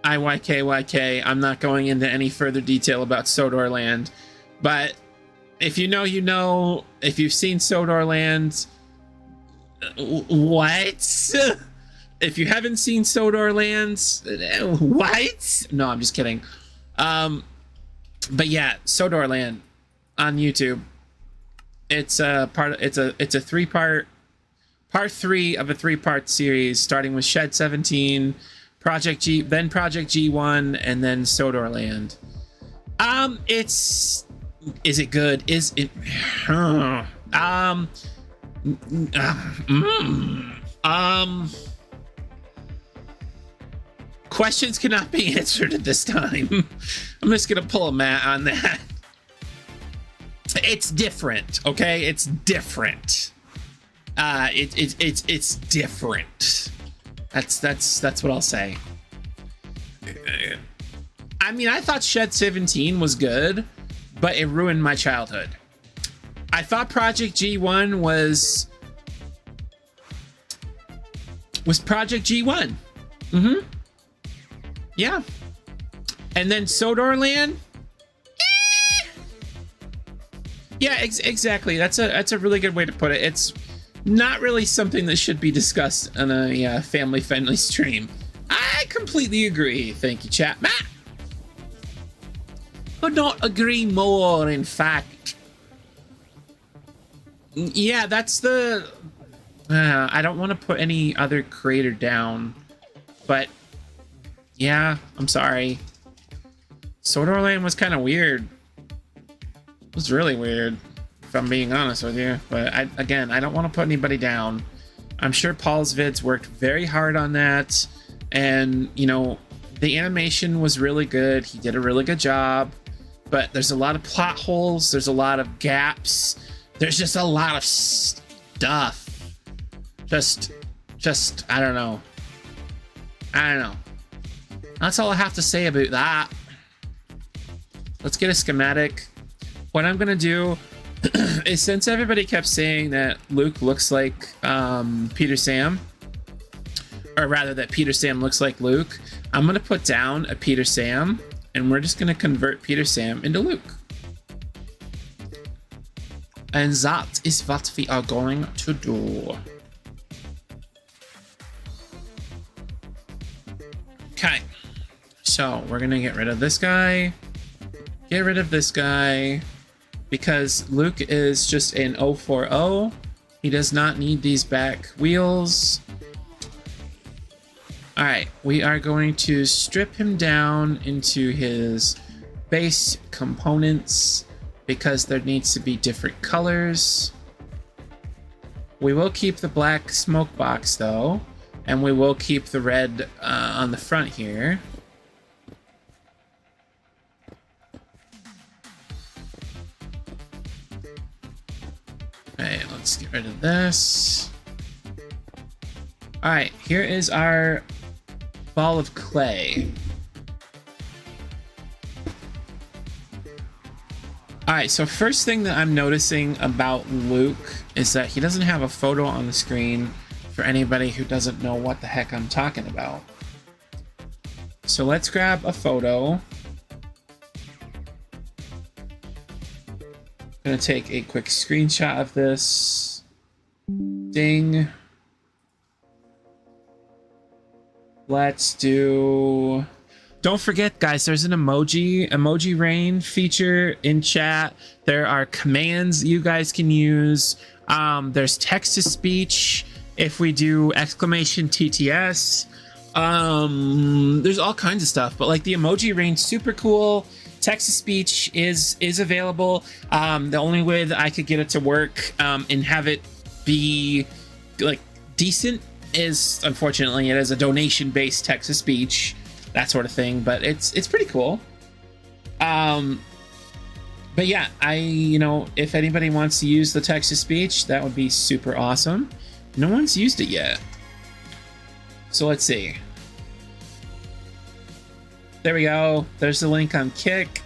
IYK. I'm not going into any further detail about Sodorland, but if you know, you know. If you've seen Sodorland, what? If you haven't seen Sodorland, what? No, I'm just kidding. But yeah, Sodorland on YouTube. It's a three-part, part 3 of a 3-part series, starting with Shed 17, Project G, then Project G1, and then Sodorland. Is it good? Is it? Questions cannot be answered at this time. I'm just gonna pull a mat on that. It's different, okay? It's different. It's different. That's what I'll say. I mean, I thought Shed 17 was good, but it ruined my childhood. I thought Project G1 was Project G1. Mm-hmm. Yeah. And then Sodorland. Yeah, exactly. That's a really good way to put it. It's not really something that should be discussed on a family-friendly stream. I completely agree. Thank you, chat. Matt. Could not agree more, in fact. Yeah, that's the... I don't want to put any other creator down, but yeah, I'm sorry. Sodorland was kind of weird. It was really weird, if I'm being honest with you. But again, I don't want to put anybody down. I'm sure Paul's vids worked very hard on that, and you know, the animation was really good. He did a really good job, but there's a lot of plot holes. There's a lot of gaps. There's just a lot of stuff. Just I don't know. That's all I have to say about that. Let's get a schematic. What I'm gonna do is, since everybody kept saying that Luke looks like Peter Sam, or rather that Peter Sam looks like Luke, I'm gonna put down a Peter Sam, and we're just gonna convert Peter Sam into Luke. And that is what we are going to do. Okay, so we're gonna get rid of this guy, get rid of this guy, because Luke is just an 040. He does not need these back wheels. All right, we are going to strip him down into his base components because there needs to be different colors. We will keep the black smoke box though, and we will keep the red on the front here. Okay, let's get rid of this. All right, here is our ball of clay. All right, so first thing that I'm noticing about Luke is that he doesn't have a photo on the screen for anybody who doesn't know what the heck I'm talking about. So let's grab a photo. I'm gonna take a quick screenshot of this. Ding. Let's do... Don't forget, guys, there's an emoji rain feature in chat. There are commands you guys can use. There's text to speech if we do exclamation TTS. There's all kinds of stuff, but like the emoji rain's super cool. Text to speech is available. The only way that I could get it to work and have it be like decent is, unfortunately, it is a donation based text to speech, that sort of thing, but it's pretty cool. But yeah, if anybody wants to use the text to speech, that would be super awesome. No one's used it yet, so let's see. There we go. There's the link on Kick.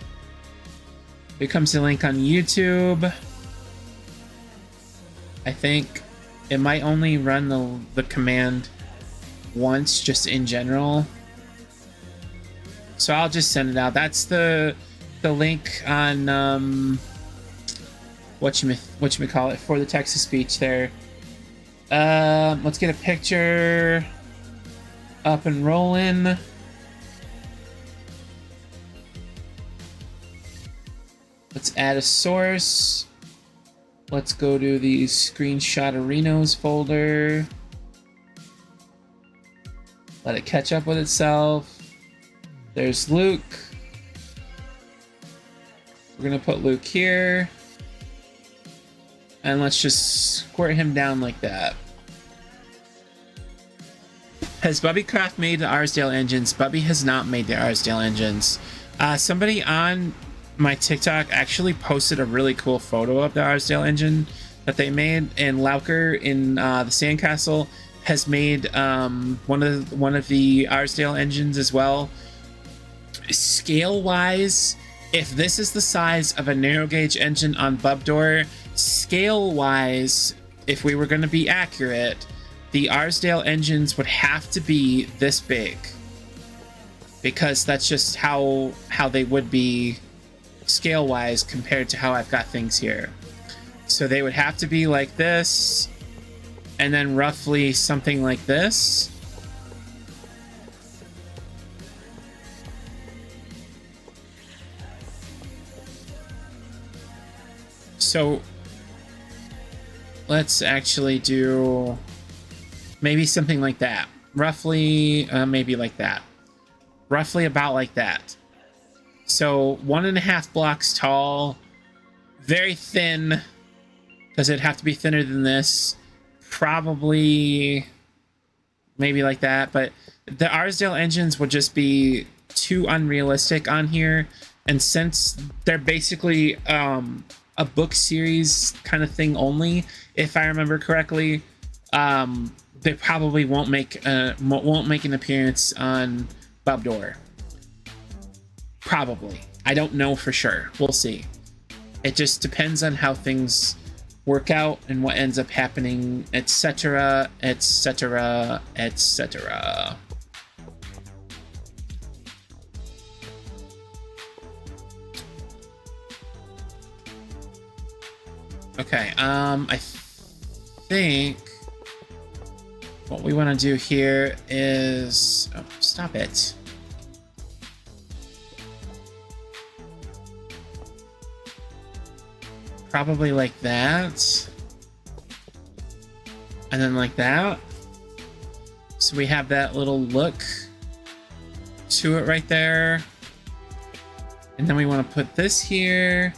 Here comes the link on YouTube. I think it might only run the command once, just in general. So I'll just send it out. That's the link on whatchamacallit for the text to speech there. Let's get a picture up and rolling. Let's add a source. Let's go to the screenshot-arinos folder. Let it catch up with itself. There's Luke. We're gonna put Luke here. And let's just squirt him down like that. Has Bubbycraft made the Arsdale engines? Bubby has not made the Arsdale engines. Somebody on my TikTok actually posted a really cool photo of the Arsdale engine that they made, and Lauker in the Sandcastle has made one of the Arsdale engines as well. Scale wise, if this is the size of a narrow gauge engine on Bubdor, scale wise, if we were going to be accurate, the Arsdale engines would have to be this big, because that's just how they would be scale wise compared to how I've got things here. So they would have to be like this, and then roughly something like this. So let's actually do maybe something like that. Roughly, maybe like that. Roughly about like that. So 1.5 blocks tall, very thin, because it'd have to be thinner than this. Probably maybe like that, but the Arsdale engines would just be too unrealistic on here. And since they're basically a book series kind of thing only, if I remember correctly, they probably won't make an appearance on Bubdor. Probably. I don't know for sure. We'll see. It just depends on how things work out and what ends up happening, etc., etc., etc. Okay, I think what we want to do here is... Oh, stop it. Probably like that. And then like that. So we have that little look to it right there. And then we want to put this here.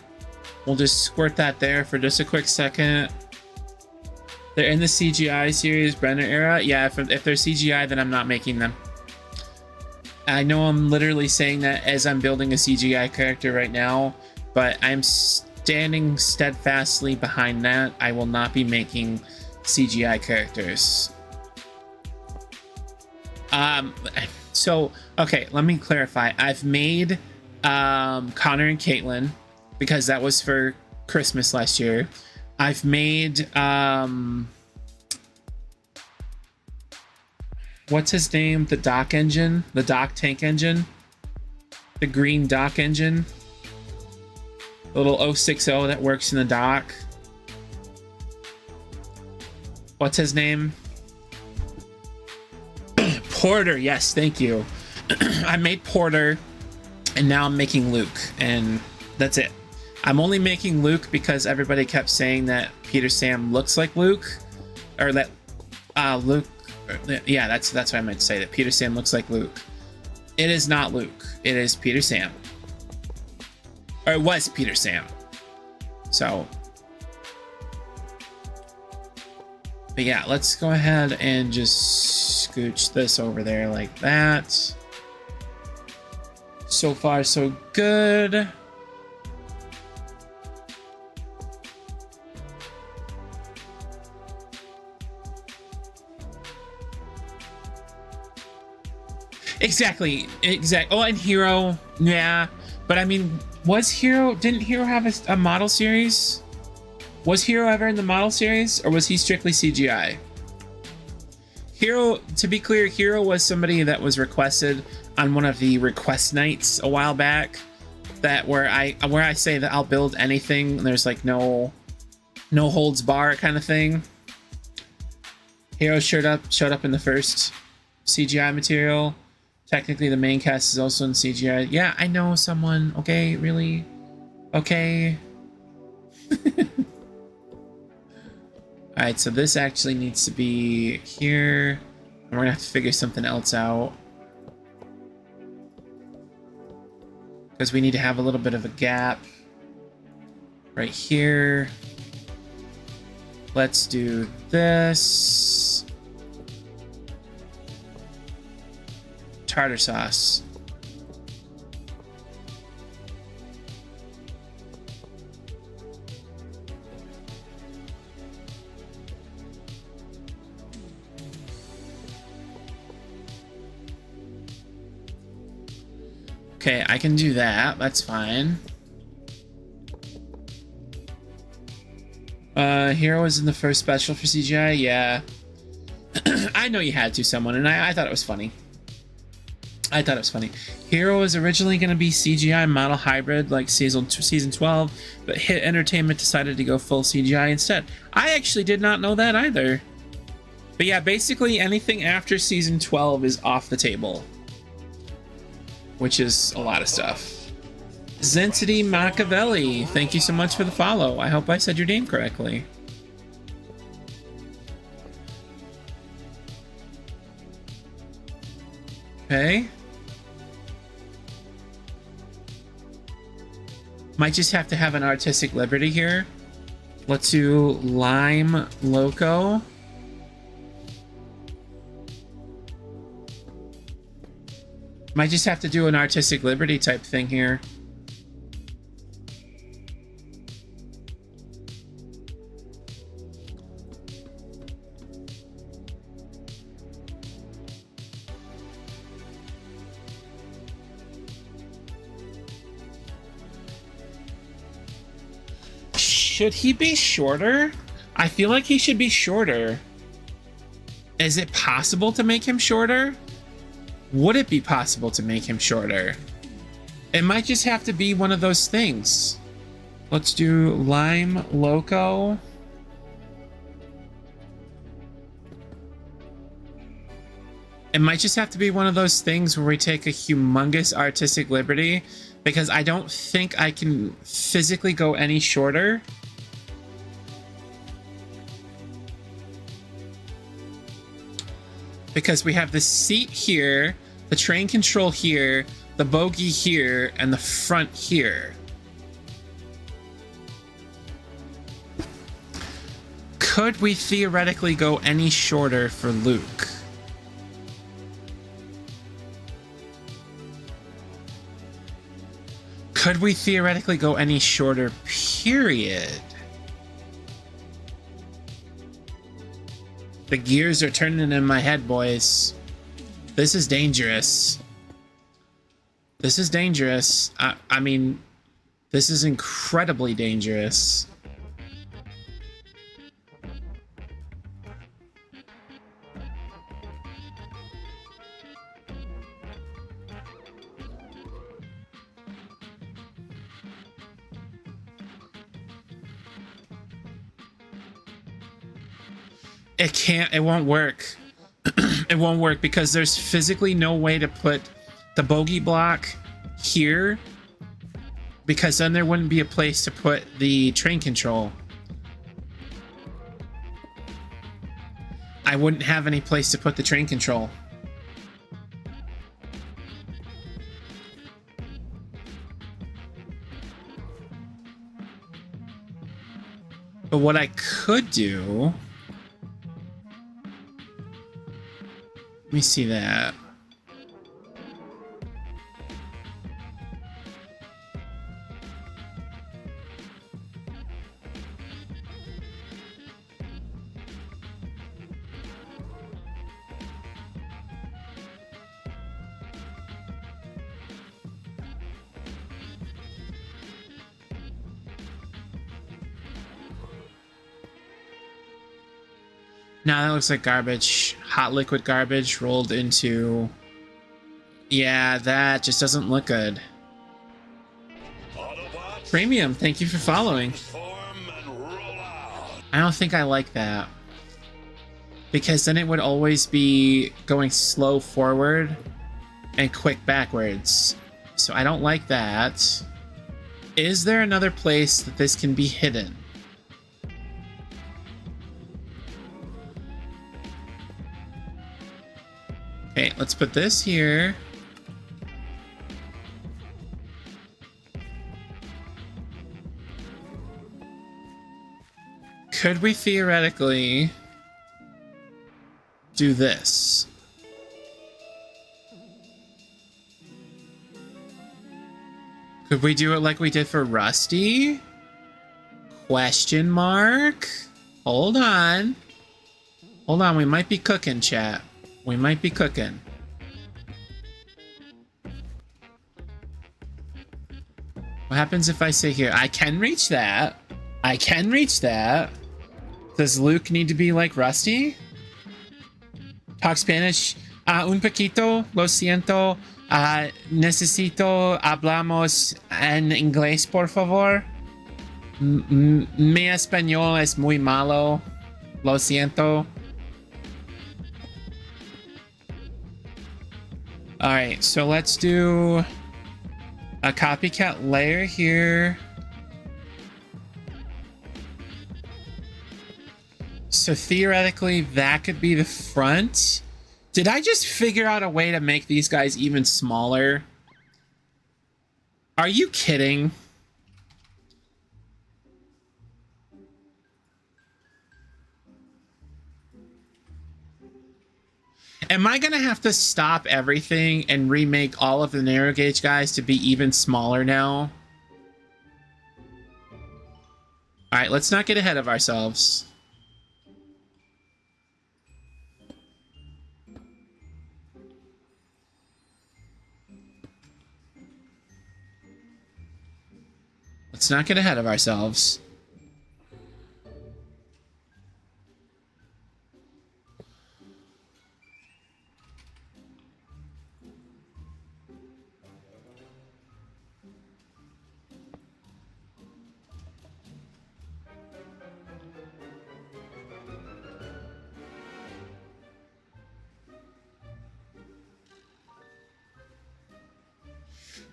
We'll just squirt that there for just a quick second. They're in the CGI series, Brenner era. Yeah, if they're CGI, then I'm not making them. I know I'm literally saying that as I'm building a CGI character right now, but I'm standing steadfastly behind that. I will not be making CGI characters. So, okay, let me clarify. I've made Connor and Caitlin, because that was for Christmas last year. I've made what's his name? The dock engine, the dock tank engine, the green dock engine, the little 060 that works in the dock. What's his name? Porter. Yes, thank you. I made Porter, and now I'm making Luke, and that's it. I'm only making Luke because everybody kept saying that Peter Sam looks like Luke, or that Luke. Yeah, that's what I meant to say. That Peter Sam looks like Luke. It is not Luke. It is Peter Sam, or it was Peter Sam. So, but yeah, let's go ahead and just scooch this over there like that. So far, so good. Exactly. Oh, and Hero, yeah. But I mean, didn't Hero have a model series? Was Hero ever in the model series, or was he strictly CGI? Hero, to be clear, Hero was somebody that was requested on one of the request nights a while back, that where I say that I'll build anything, and there's like no holds bar kind of thing. Hero showed up in the first CGI material. Technically, the main cast is also in CGI. Yeah, I know someone. Okay, really? Okay. Alright, so this actually needs to be here. And we're gonna have to figure something else out, because we need to have a little bit of a gap right here. Let's do this. Tartar sauce. Okay, I can do that. That's fine. Hero was in the first special for CGI? Yeah. I know you had to, someone, and I thought it was funny. I thought it was funny. Hero was originally going to be CGI model hybrid like season 12, but Hit Entertainment decided to go full CGI instead. I actually did not know that either. But yeah, basically anything after season 12 is off the table. Which is a lot of stuff. Zentity Machiavelli, thank you so much for the follow. I hope I said your name correctly. Okay. Might just have to have an artistic liberty here. Let's do Lime Loco. Might just have to do an artistic liberty type thing here. Should he be shorter? I feel like he should be shorter. Is it possible to make him shorter? Would it be possible to make him shorter? It might just have to be one of those things. Let's do Lime Loco. It might just have to be one of those things where we take a humongous artistic liberty, because I don't think I can physically go any shorter. Because we have the seat here, the train control here, the bogie here, and the front here. Could we theoretically go any shorter for Luke? Could we theoretically go any shorter, period? The gears are turning in my head, boys. This is dangerous. This is dangerous. I mean, this is incredibly dangerous. It won't work. It won't work because there's physically no way to put the bogey block here, because then there wouldn't be a place to put the train control. I wouldn't have any place to put the train control. But what I could do... Let me see that. Now that looks like garbage. Hot liquid garbage rolled into... Yeah, that just doesn't look good. Autobots, Premium, thank you for following. form and roll out. I don't think I like that. Because then it would always be going slow forward and quick backwards. So I don't like that. Is there another place that this can be hidden? Okay, let's put this here. Could we theoretically do this? Could we do it like we did for Rusty? Question mark? Hold on. Hold on, we might be cooking, chat. We might be cooking. What happens if I say here, I can reach that. I can reach that. Does Luke need to be like Rusty? Talk Spanish. Un poquito, lo siento. Necesito hablamos en inglés, por favor. Mi español es muy malo. Lo siento. Alright, so let's do a copycat layer here. So theoretically, that could be the front. Did I just figure out a way to make these guys even smaller? Are you kidding? Am I gonna have to stop everything and remake all of the narrow gauge guys to be even smaller now? All right, let's not get ahead of ourselves. Let's not get ahead of ourselves.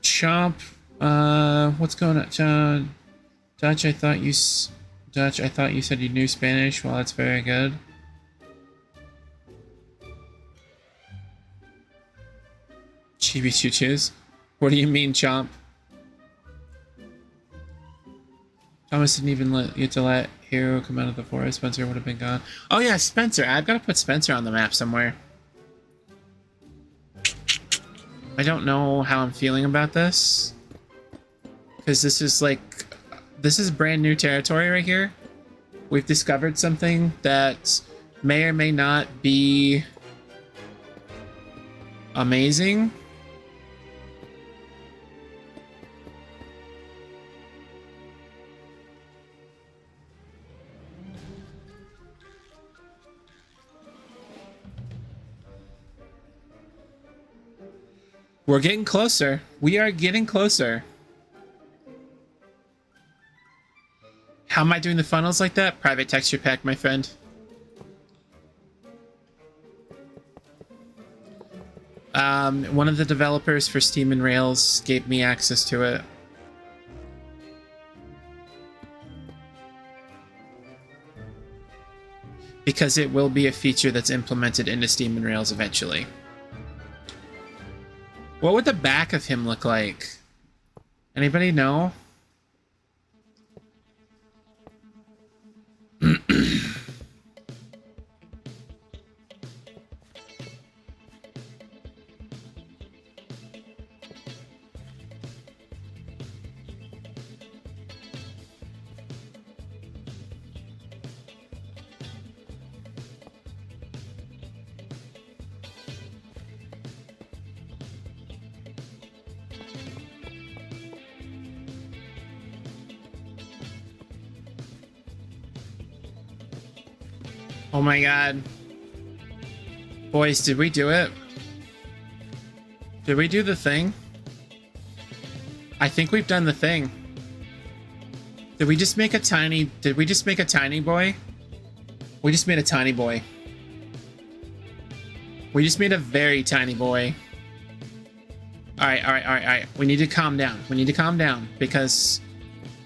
Chomp. What's going on, John? Dutch, I thought you said you knew Spanish. Well, that's very good. Chibi choo-choos. What do you mean, Chomp? Thomas didn't even let you to let Hero come out of the forest. Spencer would have been gone. Oh yeah, Spencer. I've got to put Spencer on the map somewhere. I don't know how I'm feeling about this. Because this is brand new territory right here. We've discovered something that may or may not be amazing. We're getting closer. We are getting closer. How am I doing the funnels like that? Private texture pack, my friend. One of the developers for Steam and Rails gave me access to it. Because it will be a feature that's implemented into Steam and Rails eventually. What would the back of him look like? Anybody know? Oh my god. Boys, did we do it? Did we do the thing? I think we've done the thing. Did we just make a tiny... Did we just make a tiny boy? We just made a tiny boy. We just made a very tiny boy. Alright. We need to calm down. We need to calm down because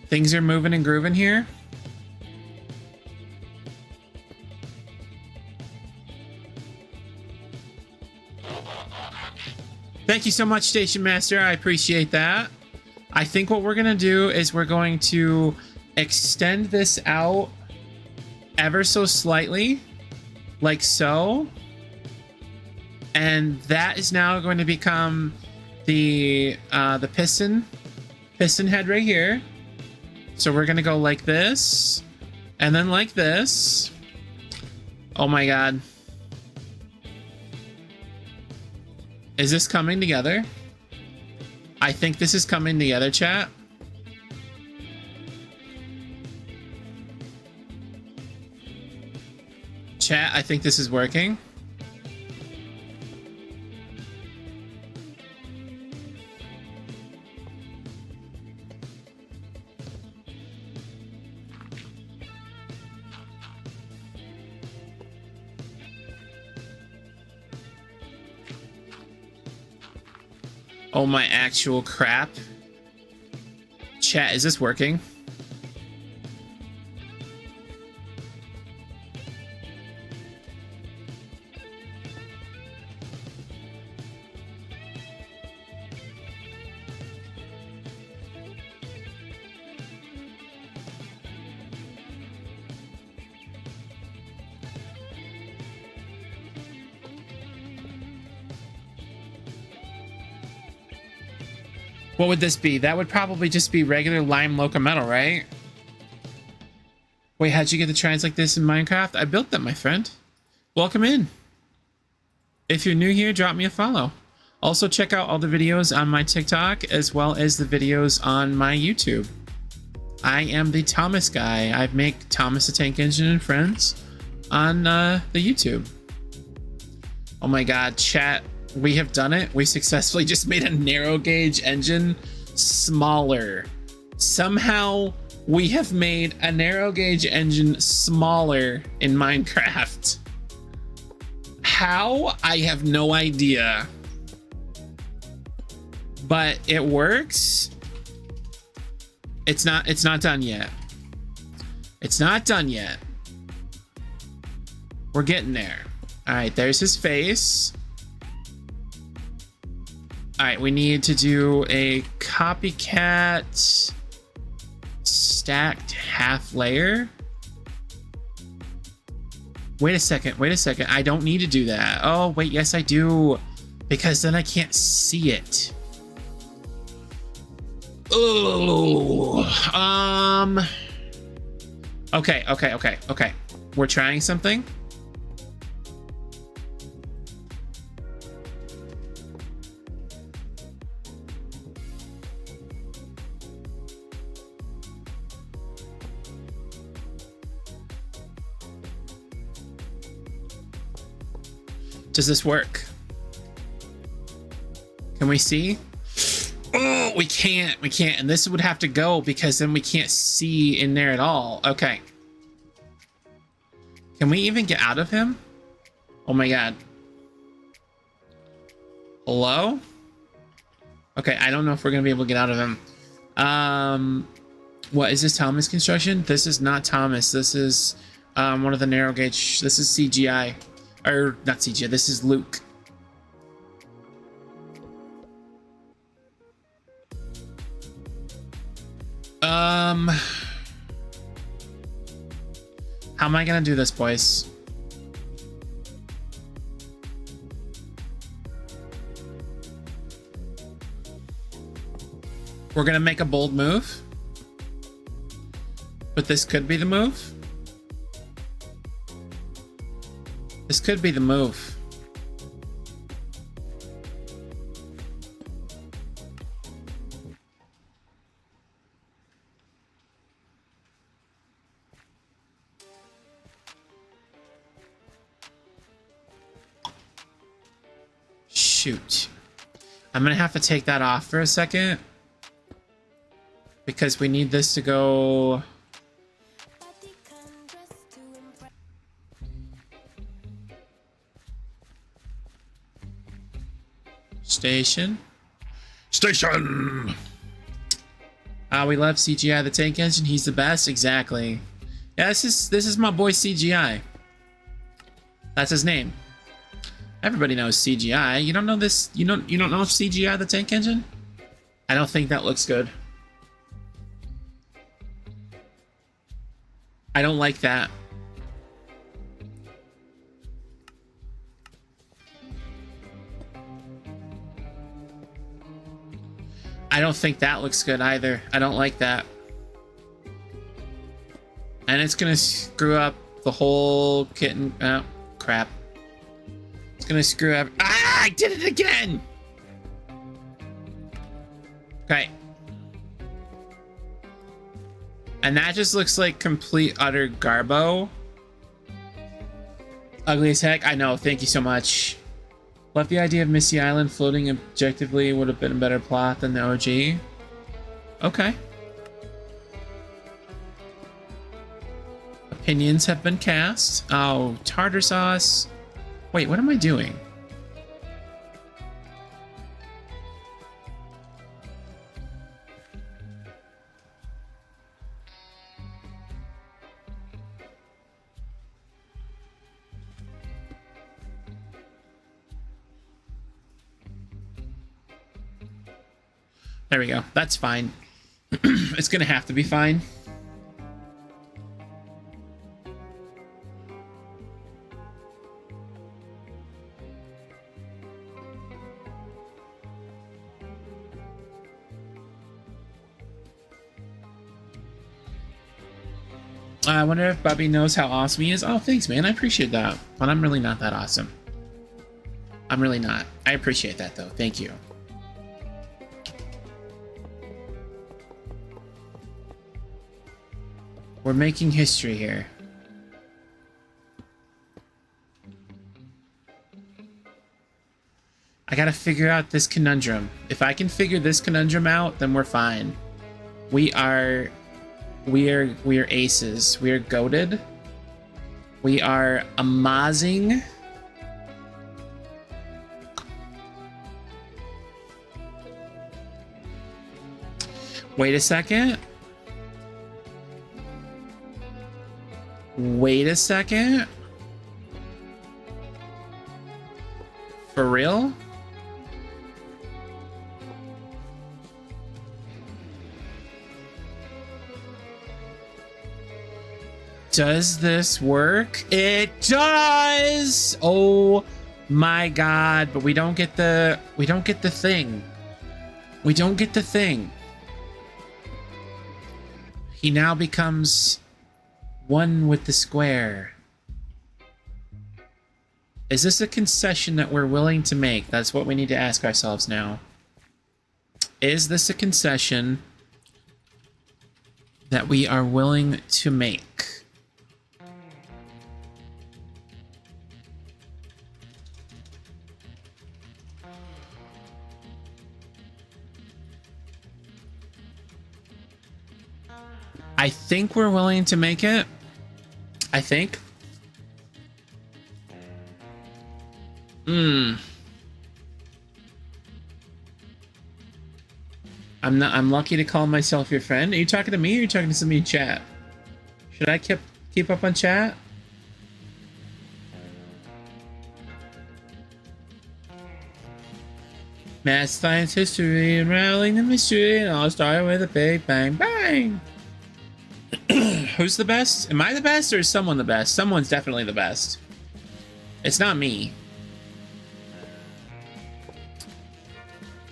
things are moving and grooving here. Thank you so much, Station Master. I appreciate that. I think what we're going to do is we're going to extend this out ever so slightly, like so. And that is now going to become the piston head right here. So we're gonna go like this, and then like this. Oh my god. Is this coming together? I think this is coming together, chat. Chat, I think this is working. Oh my actual crap. Chat, is this working? What would this be? That would probably just be regular lime locometal, right? Wait, how'd you get the trines like this in Minecraft? I built them, my friend. Welcome in. If you're new here, drop me a follow. Also, check out all the videos on my TikTok as well as the videos on my YouTube. I am the Thomas guy. I make Thomas the Tank Engine and Friends on the YouTube. Oh my god, chat. We have done it. We successfully just made a narrow gauge engine smaller. Somehow we have made a narrow gauge engine smaller in Minecraft. How? I have no idea. But it works. It's not done yet. It's not done yet. We're getting there. All right, there's his face. All right, we need to do a copycat stacked half layer. Wait a second. I don't need to do that. Oh, wait, yes, I do. Because then I can't see it. Oh, okay. We're trying something. Does this work? Can we see? Oh, we can't. And this would have to go because then we can't see in there at all. Okay. Can we even get out of him? Oh my god. Hello? Okay, I don't know if we're gonna be able to get out of him. What is this? Thomas construction? This is not Thomas. This is one of the narrow gauge. This is CGI. Or not CGI, this is Luke. How am I gonna do this, boys? We're gonna make a bold move. But this could be the move. This could be the move. Shoot. I'm gonna have to take that off for a second. Because we need this to go... Station. We love CGI the Tank Engine. He's the best. Exactly. Yeah, this is my boy CGI. That's his name. Everybody knows CGI. You don't know this? You don't know CGI the Tank Engine? I don't think that looks good. I don't like that. don't think that looks good either. I don't like that. And it's gonna screw up the whole kitten. Oh, crap. It's gonna screw up. Ah, I did it again! Okay. And that just looks like complete utter garbo. Ugly as heck. I know. Thank you so much. Love the idea of Misty Island floating objectively would have been a better plot than the OG. Okay. Opinions have been cast. Oh, tartar sauce. Wait, what am I doing? There we go. That's fine. It's gonna have to be fine. I wonder if Bubby knows how awesome he is. Oh, thanks, man. I appreciate that. But I'm really not that awesome. I'm really not. I appreciate that, though. Thank you. We're making history here. I gotta figure out this conundrum. If I can figure this conundrum out, then we're fine. We are aces. We are goated. We are amazing. Wait a second. Wait a second. For real? Does this work? It does! Oh my god, but we don't get the thing. We don't get the thing. He now becomes one with the square. Is this a concession that we're willing to make? That's what we need to ask ourselves now. Is this a concession that we are willing to make? I think we're willing to make it. I think. I'm lucky to call myself your friend. Are you talking to me or are you talking to somebody in chat? Should I keep up on chat? Math, science, history, unraveling the mystery, and all started with a big bang bang. Who's the best? Am I the best or is someone the best? Someone's definitely the best. It's not me.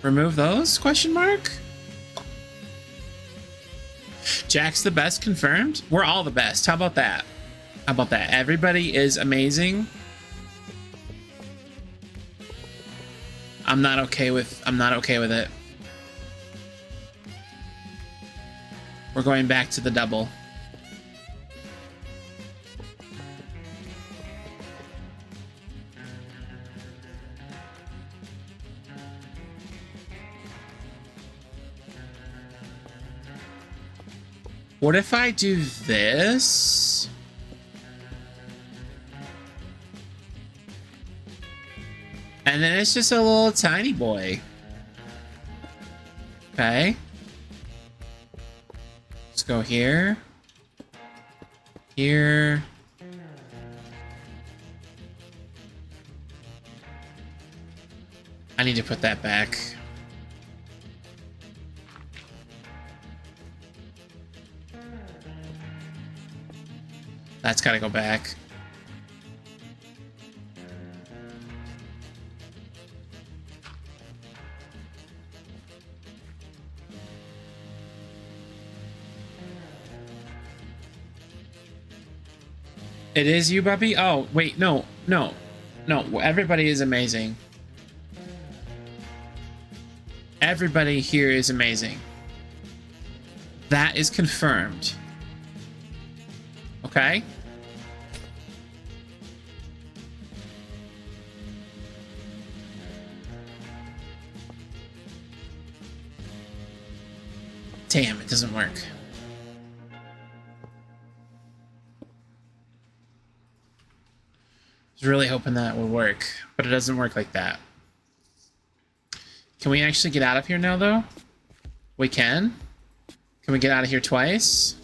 Remove those? Question mark? Jack's the best, confirmed? We're all the best. How about that? How about that? Everybody is amazing. I'm not okay with it. We're going back to the double. What if I do this? And then it's just a little tiny boy. Okay. Let's go here. Here. I need to put that back. That's gotta go back. It is you, Bubby? Oh, wait, no. Everybody is amazing. Everybody here is amazing. That is confirmed. Okay? Damn, it doesn't work. I was really hoping that would work, but it doesn't work like that. Can we actually get out of here now, though? We can? Can we get out of here twice?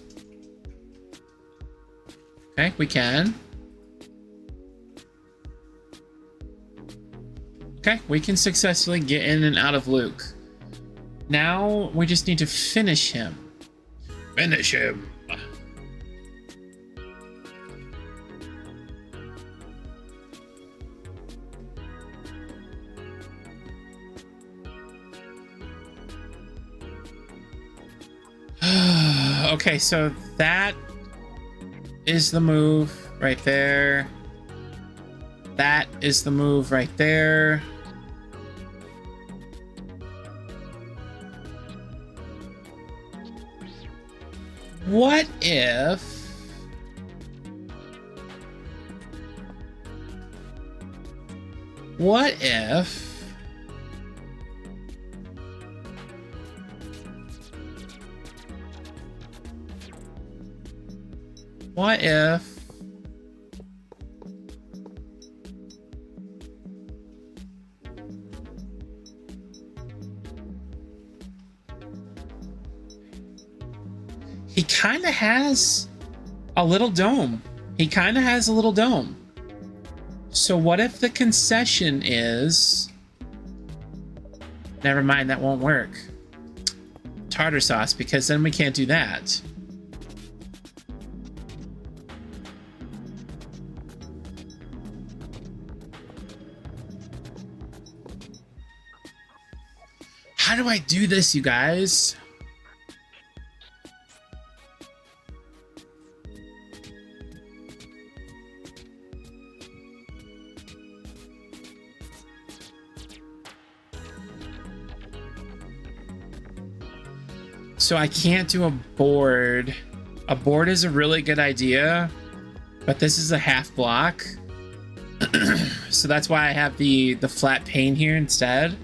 Okay, we can. Okay, we can successfully get in and out of Luke. Now, we just need to finish him. Finish him! Okay, so that is the move right there. That is the move right there. What if... What if... What if... He kind of has a little dome. He kind of has a little dome. So what if the concession is... Never mind, that won't work. Tartar sauce, because then we can't do that. How do I do this, you guys? So I can't do a board. A board is a really good idea, but this is a half block. So that's why I have the flat pane here instead.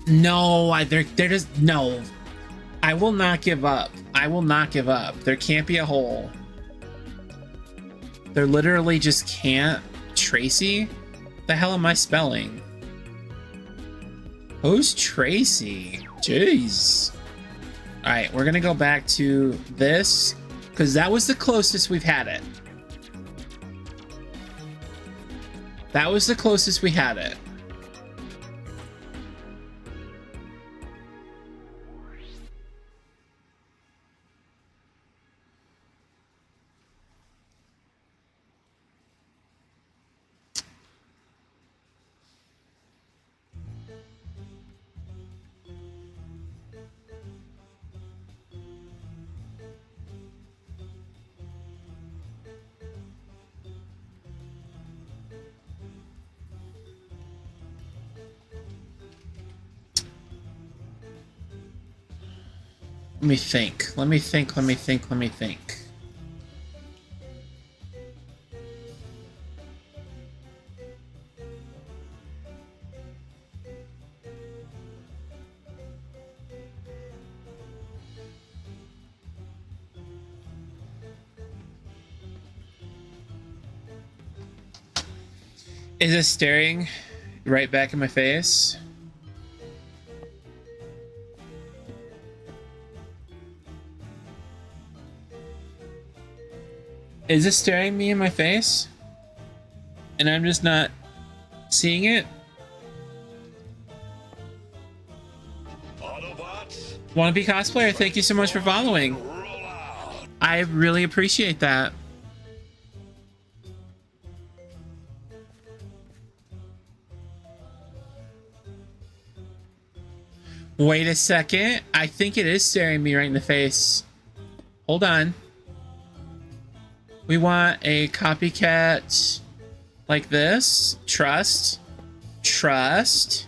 No, there is no. I will not give up. I will not give up. There can't be a hole. There literally just can't. Tracy? The hell am I spelling? Who's Tracy? Jeez. Alright, we're gonna go back to this, because that was the closest we've had it. That was the closest we had it. Let me think. Let me think. Let me think. Let me think. Is it staring right back in my face? Is it staring me in my face? And I'm just not seeing it? Autobots, Wanna be cosplayer? Thank you so much for following. roll out. I really appreciate that. Wait a second. I think it is staring me right in the face. Hold on. We want a copycat like this. Trust. Trust.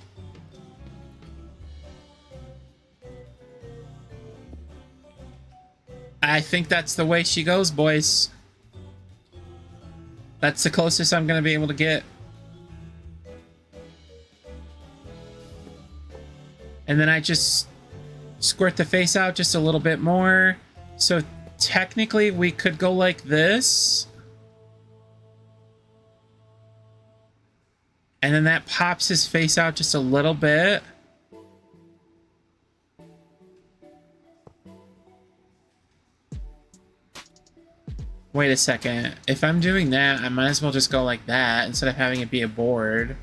I think that's the way she goes, boys. That's the closest I'm going to be able to get. And then I just squirt the face out just a little bit more. So technically we could go like this. And then that pops his face out just a little bit. Wait a second. If I'm doing that, I might as well just go like that instead of having it be a board.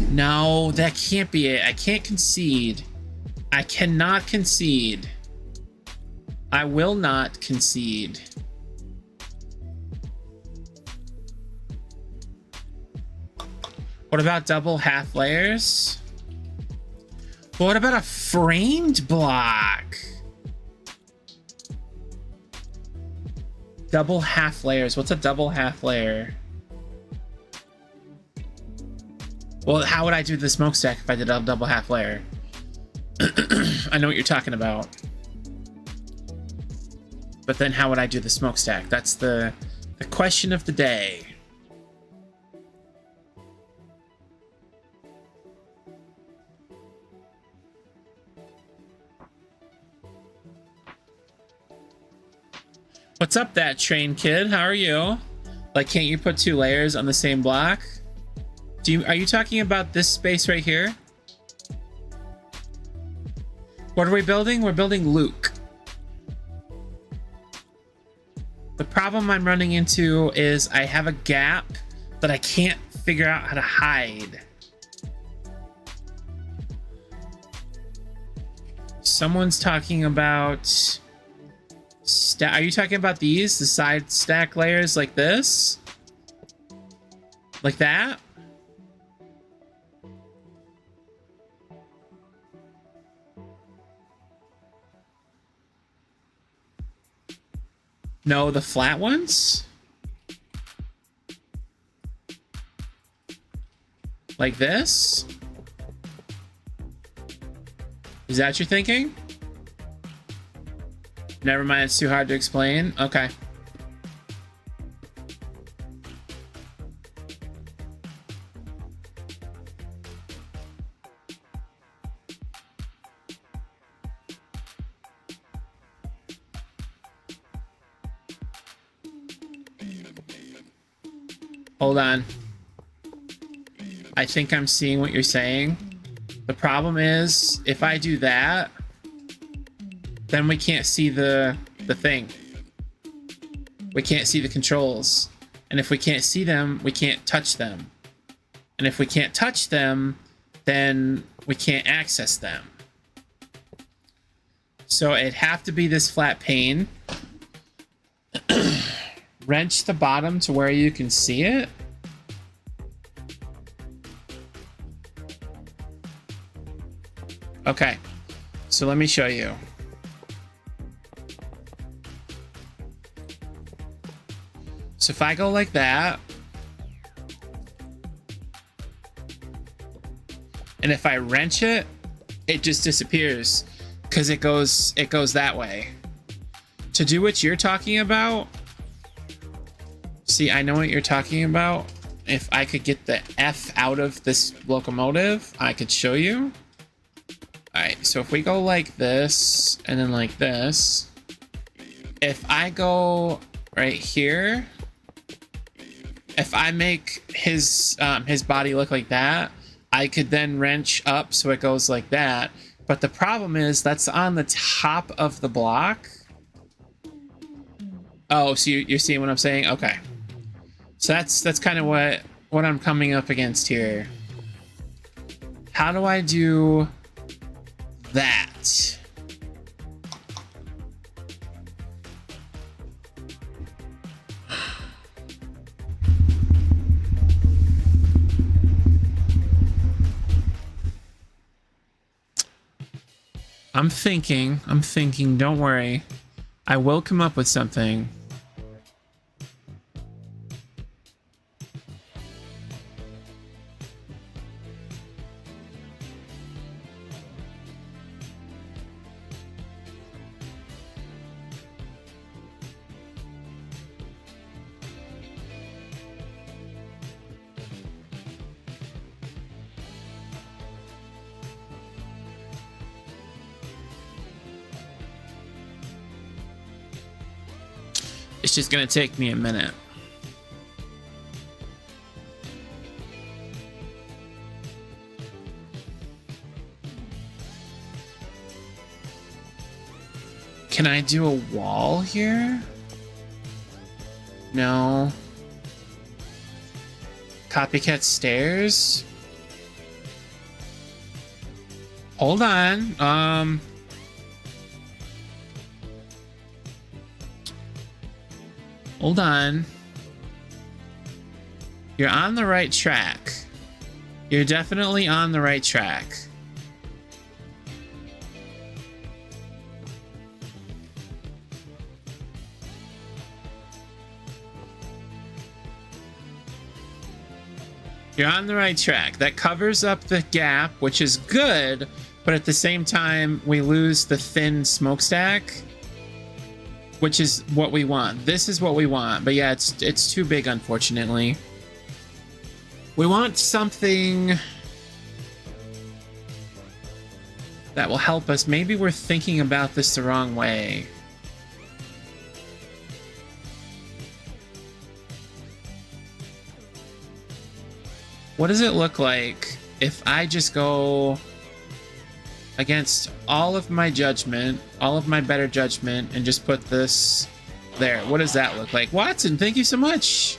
No, that can't be it. I can't concede. I cannot concede. I will not concede. What about double half layers? What about a framed block? Double half layers. What's a double half layer? Well, how would I do the smokestack if I did a double half layer? I know what you're talking about. But then how would I do the smokestack? That's the question of the day. What's up, that train kid? How are you? Like, can't you put 2 layers on the same block? Are you talking about this space right here? What are we building? We're building Luke. The problem I'm running into is I have a gap that I can't figure out how to hide. Someone's talking about... Are you talking about these? The side stack layers like this? Like that? No, the flat ones? Like this? Is that what you're thinking? Never mind, it's too hard to explain. Okay. Hold on. I think I'm seeing what you're saying. The problem is, if I do that, then we can't see the thing. We can't see the controls. And if we can't see them, we can't touch them. And if we can't touch them, then we can't access them. So it'd have to be this flat pane. Wrench the bottom to where you can see it. Okay, so let me show you. So if I go like that, and if I wrench it, it just disappears because it goes that way. To do what you're talking about, see, I know what you're talking about. If I could get the F out of this locomotive, I could show you. All right, so if we go like this and then like this, if I go right here, if I make his body look like that, I could then wrench up so it goes like that. But the problem is that's on the top of the block. Oh, so you're seeing what I'm saying? Okay. So that's kind of what I'm coming up against here. How do I do that? I'm thinking, don't worry. I will come up with something. It's just gonna take me a minute. Can I do a wall here? No. Copycat stairs? Hold on. Hold on. You're on the right track. You're definitely on the right track. You're on the right track. That covers up the gap, which is good, but at the same time, we lose the thin smokestack, which is what we want. This is what we want, but yeah, it's too big, unfortunately. We want something that will help us. Maybe we're thinking about this the wrong way. What does it look like if I just go against all of my judgment, all of my better judgment, and just put this there? What does that look like? Watson, thank you so much.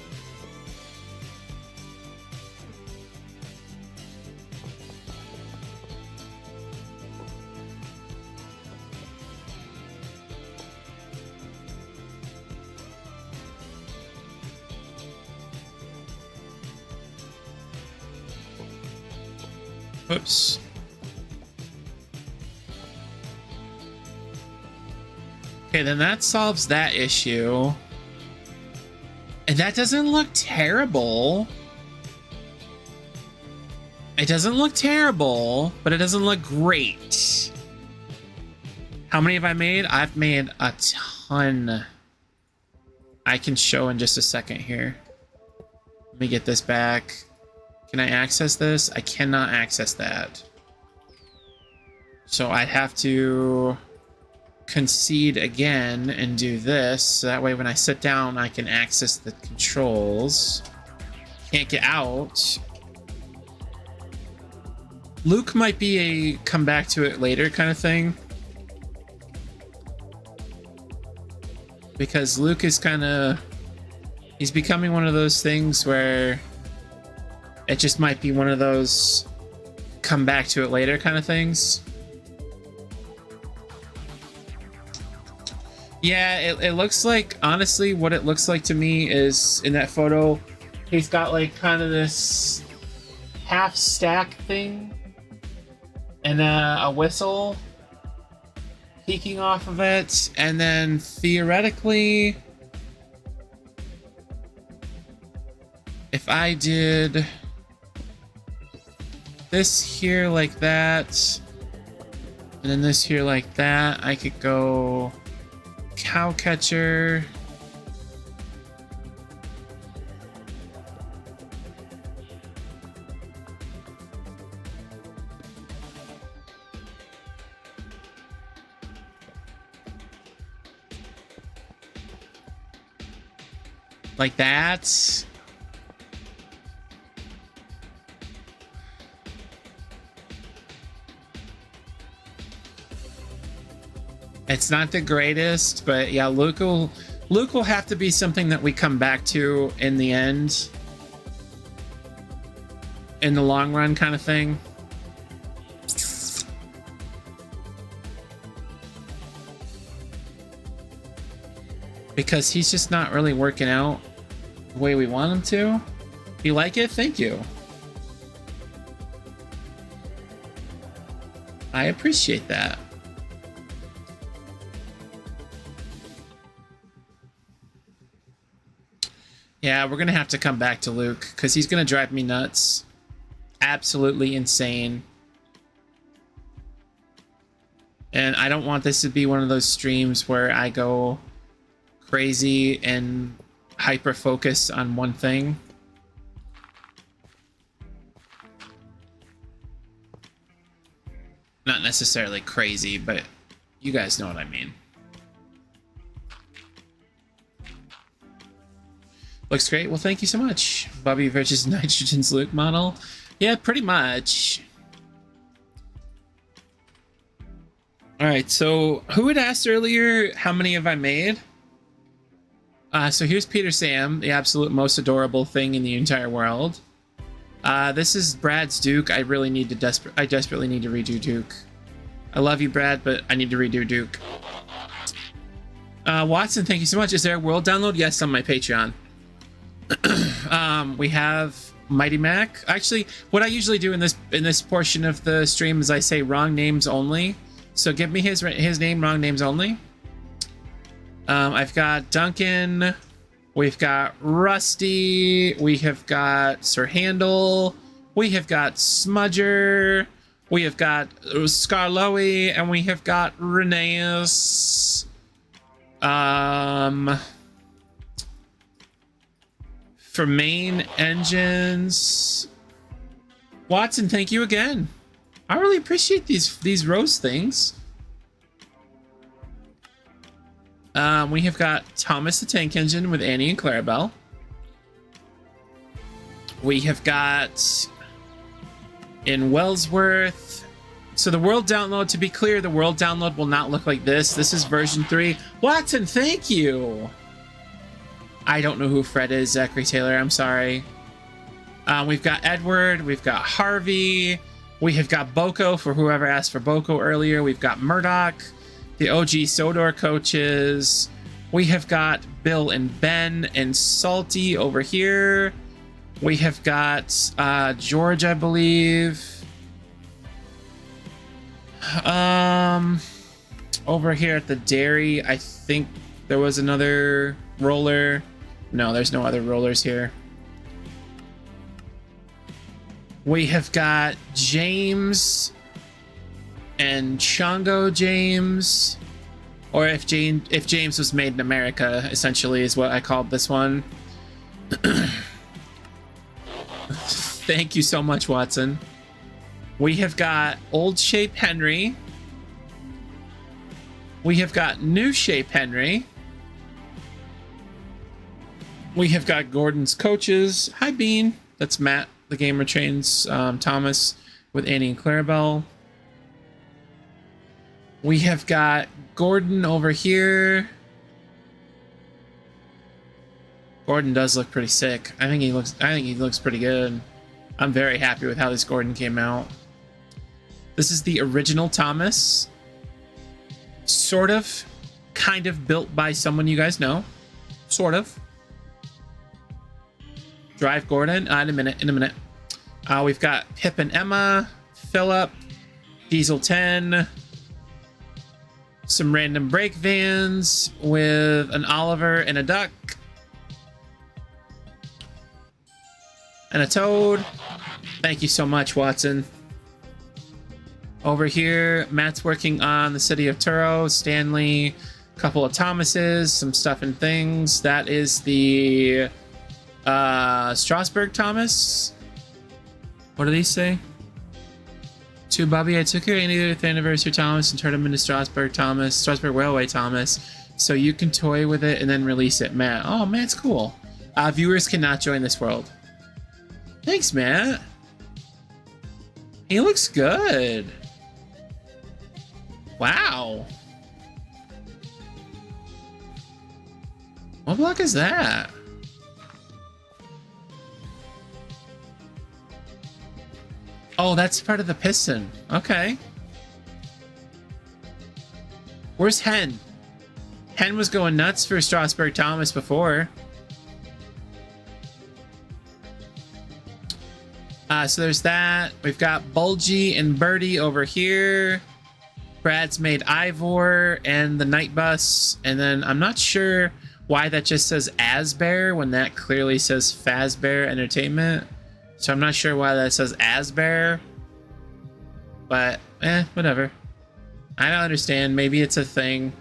Oops. Okay, then that solves that issue. And that doesn't look terrible. It doesn't look terrible, but it doesn't look great. How many have I made? I've made a ton. I can show in just a second here. Let me get this back. Can I access this? I cannot access that. So I have to concede again and do this. So that way when I sit down, I can access the controls. Can't get out. Luke might be a come back to it later kind of thing. Because Luke is kind of... he's becoming one of those things where... it just might be one of those come back to it later kind of things. Yeah, it looks like, honestly, what it looks like to me is in that photo, he's got like kind of this half stack thing and a whistle peeking off of it. And then theoretically, if I did this here like that, and then this here like that, I could go cow catcher. Like that. It's not the greatest, but yeah, Luke will have to be something that we come back to in the end. In the long run kind of thing. Because he's just not really working out the way we want him to. You like it? Thank you. I appreciate that. Yeah, we're gonna have to come back to Luke because he's gonna drive me nuts. Absolutely insane. And I don't want this to be one of those streams where I go crazy and hyper focus on one thing. Not necessarily crazy, but you guys know what I mean. Looks great. Well, thank you so much. Bobby versus Nitrogen's Luke model. Yeah, pretty much. All right, so who had asked earlier how many have I made? So here's Peter Sam, the absolute most adorable thing in the entire world. This is Brad's Duke. I really need to I desperately need to redo Duke. I love you, Brad, but I need to redo Duke. Watson, thank you so much. Is there a world download? Yes, on my Patreon. We have Mighty Mac. Actually, what I usually do in this portion of the stream is I say wrong names only. So give me his name, wrong names only. I've got Duncan. We've got Rusty. We have got Sir Handel. We have got Smudger. We have got Scarloey, and we have got Reneus. For main engines, Watson, thank you again. I really appreciate these rose things. We have got Thomas the Tank Engine with Annie and Clarabelle. We have got in Wellsworth. So the world download, to be clear, the world download will not look like this. This is version 3. Watson, thank you. I don't know who Fred is, Zachary Taylor. I'm sorry. We've got Edward. We've got Harvey. We have got Boko for whoever asked for Boko earlier. We've got Murdoch, the OG Sodor coaches. We have got Bill and Ben and Salty over here. We have got George, I believe. Over here at the dairy, I think there was another roller. No, there's no other rollers here. We have got James and Chongo James, or if James was made in America, essentially is what I called this one. Thank you so much, Watson. We have got Old Shape Henry. We have got New Shape Henry. We have got Gordon's coaches. Hi, Bean. That's Matt, the gamer trains Thomas with Annie and Clarabelle. We have got Gordon over here. Gordon does look pretty sick. I think he looks pretty good. I'm very happy with how this Gordon came out. This is the original Thomas. Sort of, kind of built by someone you guys know. Sort of. Drive Gordon. In a minute. We've got Pip and Emma, Philip, Diesel 10, some random brake vans with an Oliver and a duck, and a toad. Thank you so much, Watson. Over here, Matt's working on the city of Turo, Stanley, a couple of Thomases, some stuff and things. That is the Strasbourg Thomas. What do these say? To Bobby, I took your 80th anniversary Thomas and turned him into Strasbourg Thomas, Strasbourg Railway Thomas, so you can toy with it and then release it, Matt. Oh, Matt's cool. Viewers cannot join this world. Thanks, Matt. He looks good. Wow. What block is that? Oh, that's part of the piston. Okay. Where's Hen? Hen was going nuts for Strasbourg Thomas before. So there's that. We've got Bulgy and Birdie over here. Brad's made Ivor and the Night Bus. And then I'm not sure why that just says Asbear when that clearly says Fazbear Entertainment. So I'm not sure why that says Asbear. But, whatever. I don't understand. Maybe it's a thing.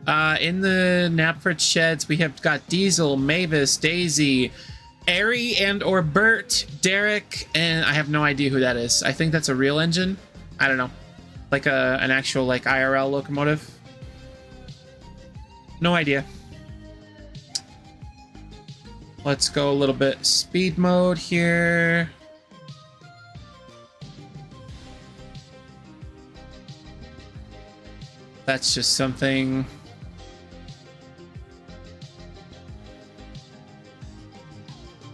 In the Knapford sheds, we have got Diesel, Mavis, Daisy, Ari and or Bert, Derek, and I have no idea who that is. I think that's a real engine. I don't know. Like an actual like IRL locomotive. No idea. Let's go a little bit speed mode here. That's just something.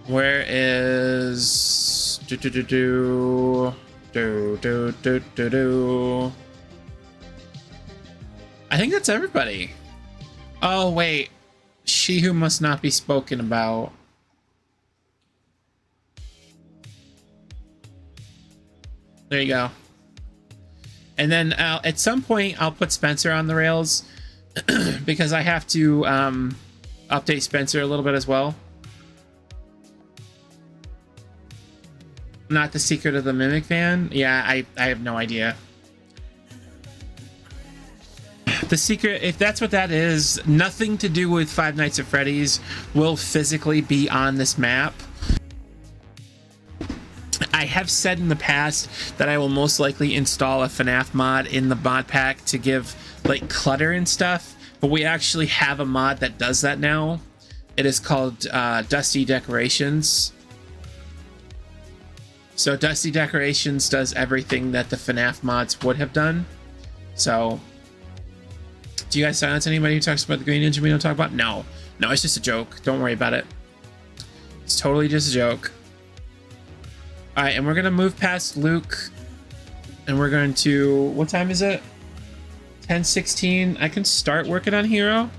Where is I think that's everybody. Oh wait, she who must not be spoken about. There you go. And then at some point I'll put Spencer on the rails because I have to update Spencer a little bit as well. Not the secret of the Mimic Van? Yeah, I have no idea. The secret, if that's what that is, nothing to do with Five Nights at Freddy's will physically be on this map. I have said in the past that I will most likely install a FNAF mod in the mod pack to give like clutter and stuff, but we actually have a mod that does that now. It is called Dusty Decorations. So Dusty Decorations does everything that the FNAF mods would have done. So, do you guys silence anybody who talks about the green engine we don't talk about? No. No, it's just a joke. Don't worry about it. It's totally just a joke. Alright, and we're going to move past Luke. And we're going to... What time is it? 10:16. I can start working on Hero.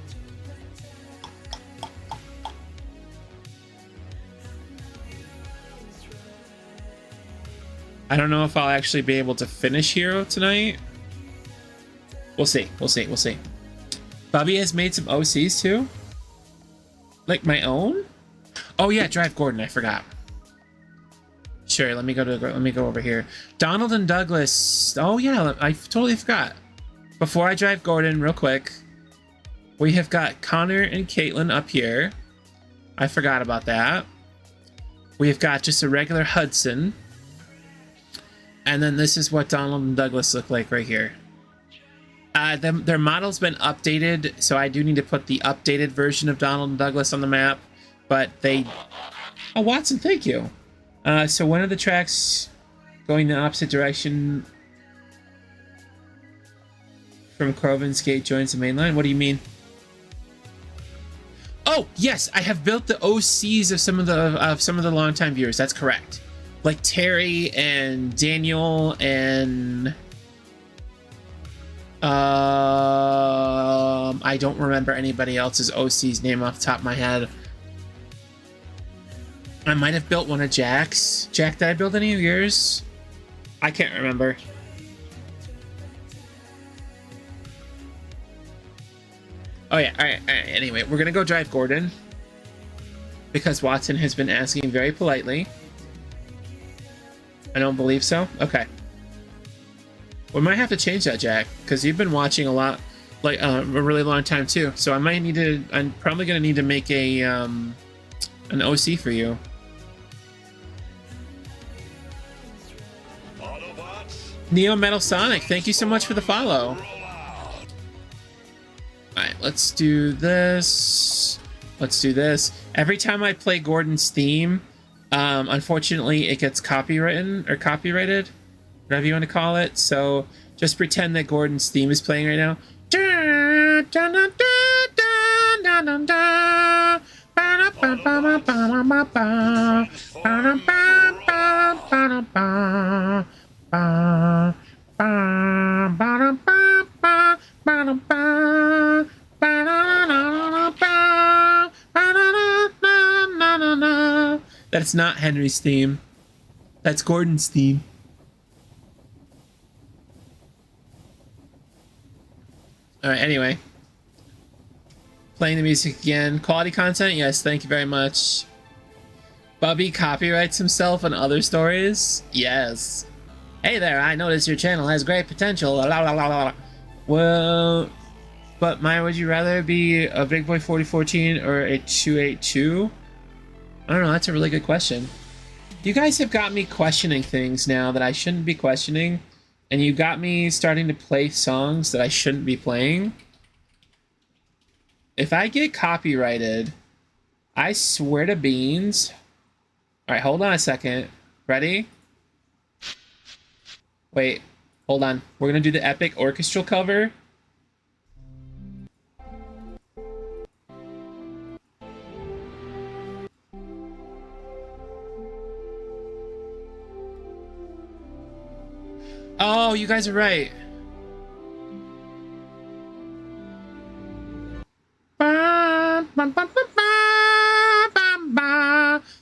I don't know if I'll actually be able to finish Hero tonight. We'll see. We'll see. We'll see. Bobby has made some OCs too. Like my own? Oh yeah, Drive Gordon. I forgot. Sure. Let me go over here. Donald and Douglas. Oh yeah, I totally forgot. Before I drive Gordon, real quick, we have got Connor and Caitlin up here. I forgot about that. We have got just a regular Hudson. And then this is what Donald and Douglas look like right here. Their model's been updated, so I do need to put the updated version of Donald and Douglas on the map. But they... Oh, Watson, thank you. So one of the tracks going the opposite direction from Crovan's Gate joins the main line. What do you mean? Oh, yes, I have built the OCs of some of the longtime viewers. That's correct. Like Terry and Daniel and I don't remember anybody else's OC's name off the top of my head. I might have built one of Jack's. Jack, did I build any of yours? I can't remember. Oh yeah, all right. Anyway, we're gonna go drive Gordon because Watson has been asking very politely. I don't believe so. Okay. We might have to change that, Jack, because you've been watching a lot, like a really long time too. So I might need to. I'm probably gonna need to make a an OC for you. Autobots, Neo Metal Sonic, thank you so much for the follow. roll out. Alright, let's do this. Let's do this. Every time I play Gordon's theme, unfortunately it gets copyrighted, whatever you want to call it. So just pretend that Gordon's theme is playing right now. That's not Henry's theme. That's Gordon's theme. Alright, anyway. Playing the music again. Quality content? Yes, thank you very much. Bubby copyrights himself on other stories? Yes. Hey there, I notice your channel has great potential. La, la, la, la. Well, but Maya, would you rather be a Big Boy 4014 or a 282? I don't know, that's a really good question. You guys have got me questioning things now that I shouldn't be questioning, and you got me starting to play songs that I shouldn't be playing. If I get copyrighted, I swear to beans. All right, hold on a second. Ready? Wait, hold on. We're gonna do the epic orchestral cover. Oh, you guys are right.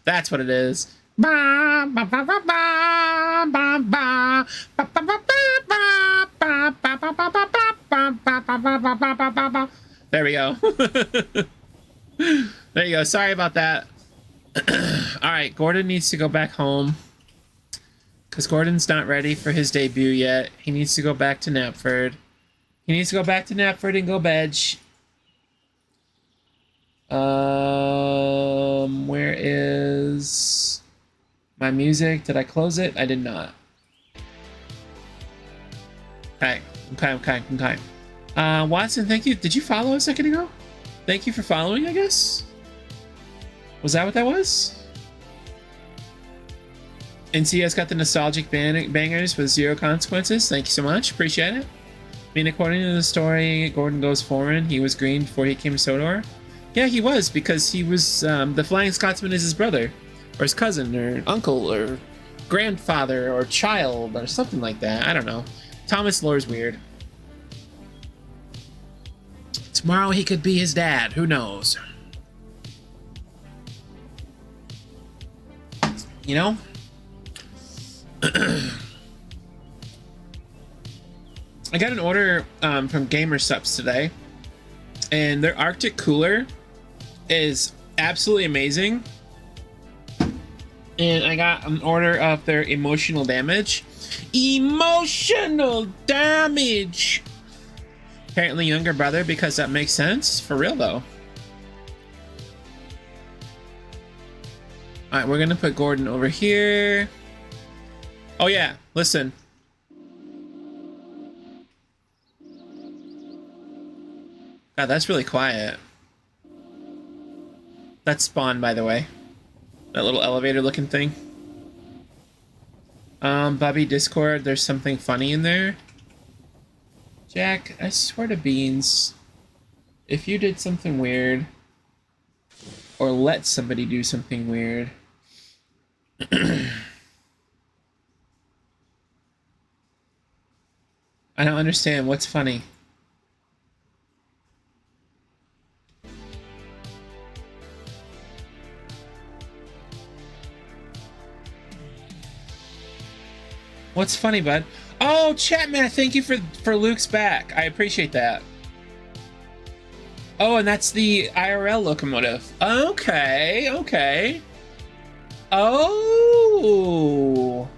That's what it is. There we go. There you go. Sorry about that. All right, Gordon needs to go back home because Gordon's not ready for his debut yet. He needs to go back to Knapford. He needs to go back to Knapford and go bedge. Where is my music? Did I close it? I did not. Okay. Watson, thank you. Did you follow a second ago? Thank you for following, I guess. Was that what that was? NCS got the nostalgic bangers with zero consequences. Thank you so much. Appreciate it. I mean, according to the story, Gordon goes foreign. He was green before he came to Sodor. Yeah, he was, because he was, the Flying Scotsman is his brother, or his cousin, or uncle, or grandfather, or child, or something like that. I don't know. Thomas Lore's weird. Tomorrow he could be his dad. Who knows? You know? I got an order from Gamer Subs today, and their Arctic cooler is absolutely amazing. And I got an order of their emotional damage. Emotional damage! Apparently younger brother, because that makes sense. For real though. Alright, we're gonna put Gordon over here. Oh yeah, listen. God, that's really quiet. That's Spawn, by the way. That little elevator looking thing. Bobby Discord, there's something funny in there. Jack, I swear to beans, if you did something weird, or let somebody do something weird, I don't understand what's funny. What's funny, bud? Oh, chat man, thank you for Luke's back. I appreciate that. Oh, and that's the IRL locomotive. Okay, okay. Oh.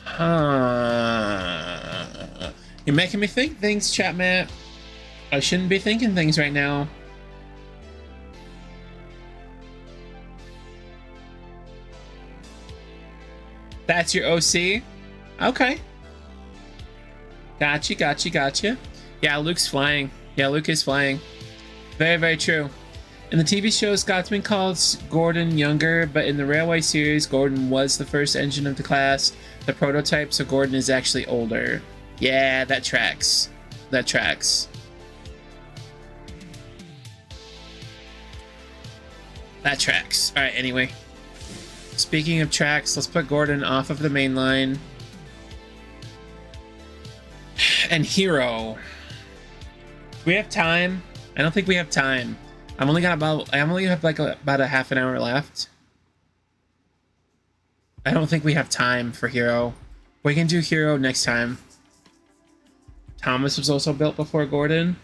Huh. You're making me think things, chat man. I shouldn't be thinking things right now. That's your OC? Okay. Gotcha, gotcha, gotcha. Yeah, Luke's flying. Yeah, Luke is flying. Very, very true. In the TV show, Scotsman calls Gordon younger, but in the Railway series, Gordon was the first engine of the class, the prototype, so Gordon is actually older. Yeah, that tracks. That tracks. That tracks. Alright, anyway. Speaking of tracks, let's put Gordon off of the main line. And Hero. We have time? I don't think we have time. I only have like about a half an hour left. I don't think we have time for Hero. We can do Hero next time. Thomas was also built before Gordon.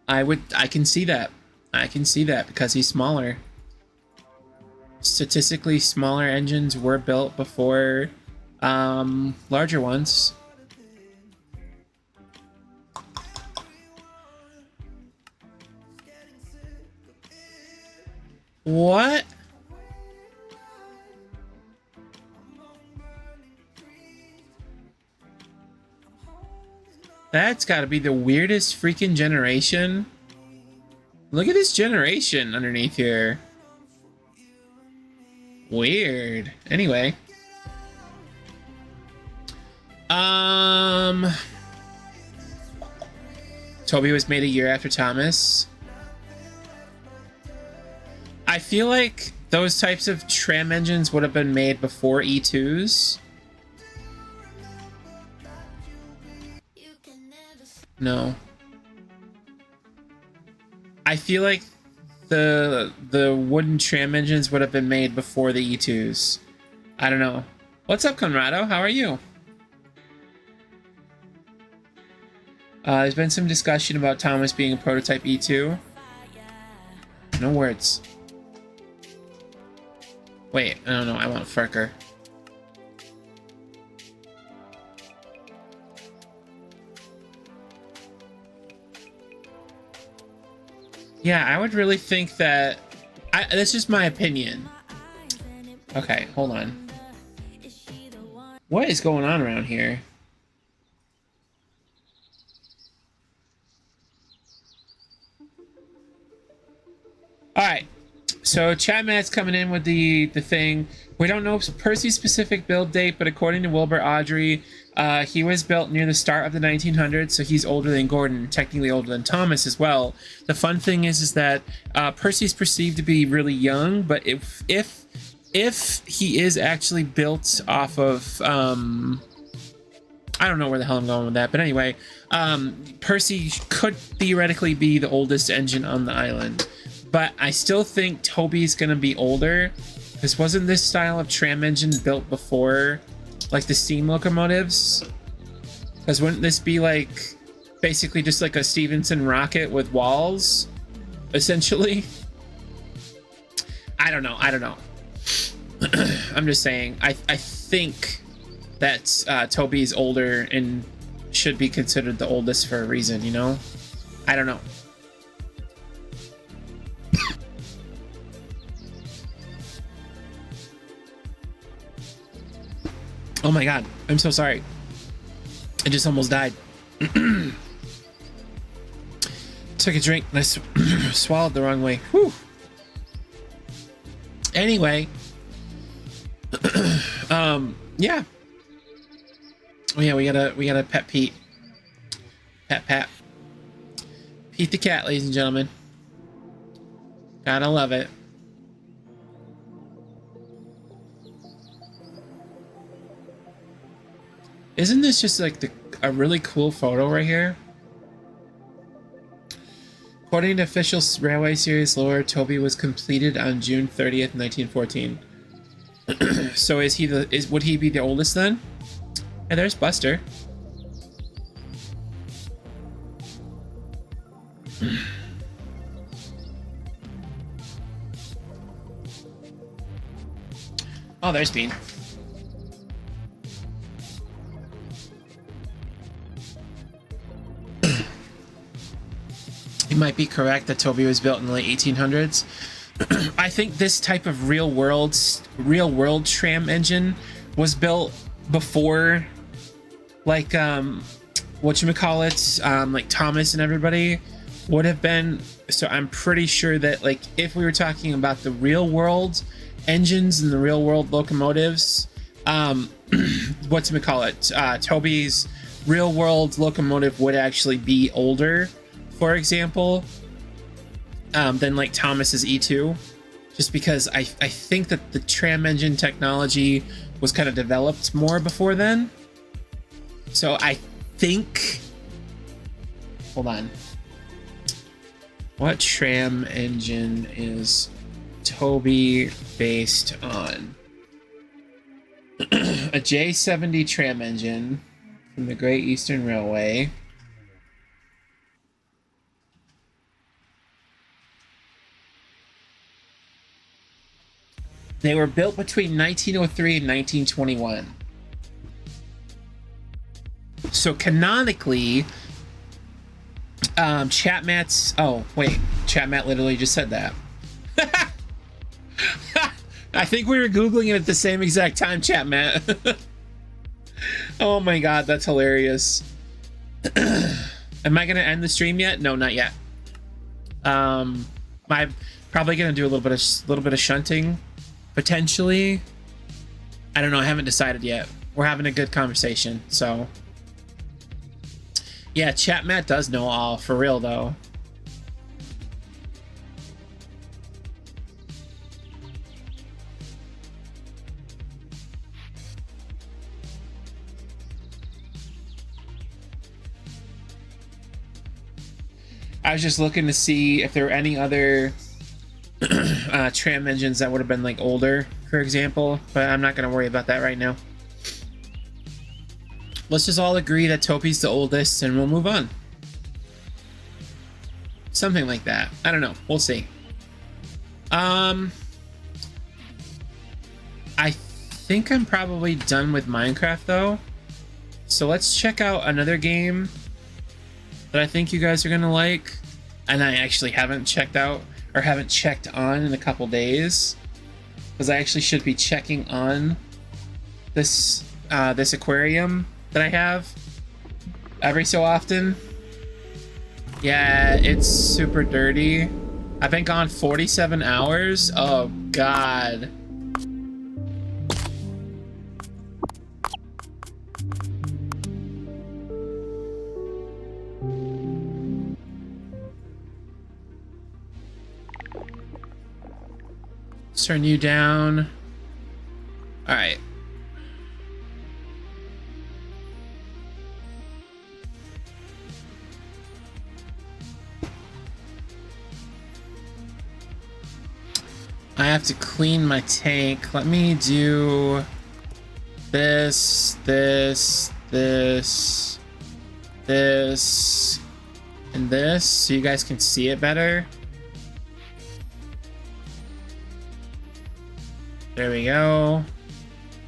I can see that. I can see that because he's smaller. Statistically, smaller engines were built before larger ones. What? That's got to be the weirdest freaking generation. Look at this generation underneath here. Weird. Anyway. Toby was made a year after Thomas. I feel like those types of tram engines would have been made before E2s. No. I feel like the wooden tram engines would have been made before the E2s. I don't know. What's up, Conrado? How are you? There's been some discussion about Thomas being a prototype E2. No words. Wait, I don't know. I want Farker. Yeah, I would really think that... that's just my opinion. Okay, hold on. What is going on around here? Alright. So Chatmat's coming in with the thing. We don't know Percy's specific build date, but according to Wilbur Audrey, he was built near the start of the 1900s, so he's older than Gordon, technically older than Thomas as well. The fun thing is that Percy's perceived to be really young, but if he is actually built off of I don't know where the hell I'm going with that, but anyway, Percy could theoretically be the oldest engine on the island. But I still think Toby's gonna be older. Because wasn't this style of tram engine built before, like, the steam locomotives? Because wouldn't this be, like, basically just like a Stevenson rocket with walls, essentially? I don't know. I'm just saying. I think that Toby's older and should be considered the oldest for a reason, you know? I don't know. Oh my god, I'm so sorry. I just almost died. Took a drink and I swallowed the wrong way. Whew. Anyway. Yeah. Oh yeah, we gotta pet Pete. Pet. Pete the cat, ladies and gentlemen. Gotta love it. Isn't this just like a really cool photo right here? According to official Railway Series lore, Toby was completed on June 30th, 1914. So would he be the oldest then? Hey, there's Buster. Oh, there's Bean. You might be correct that Toby was built in the late 1800s. I think this type of real world tram engine was built before, like, whatchamacallit, like Thomas and everybody would have been. So I'm pretty sure that, like, if we were talking about the real world engines and the real world locomotives, Toby's real world locomotive would actually be older, for example, than like Thomas's E2, just because I think that the tram engine technology was kind of developed more before then. So I think, hold on, What tram engine is Toby based on? A J70 tram engine from the Great Eastern Railway. They were built between 1903 and 1921. So canonically, Chatmat's... Oh, wait. Chatmat literally just said that. I think we were Googling it at the same exact time, Chatmat. Oh my god, that's hilarious. Am I going to end the stream yet? No, not yet. I'm probably going to do a little bit of shunting. Potentially. I don't know. I haven't decided yet. We're having a good conversation, so... Yeah, Chatmat does know all, for real, though. I was just looking to see if there were any other tram engines that would have been, like, older, for example, but I'm not going to worry about that right now. Let's just all agree that Topi's the oldest and we'll move on. Something like that. I don't know. We'll see. I think I'm probably done with Minecraft though. So let's check out another game that I think you guys are going to like. And I actually haven't checked out or haven't checked on in a couple days. Because I actually should be checking on this this aquarium that I have every so often. Yeah, it's super dirty. I've been gone 47 hours. Oh god. Let's turn you down. All right. I have to clean my tank. Let me do this, this, this, this, and this so you guys can see it better. There we go.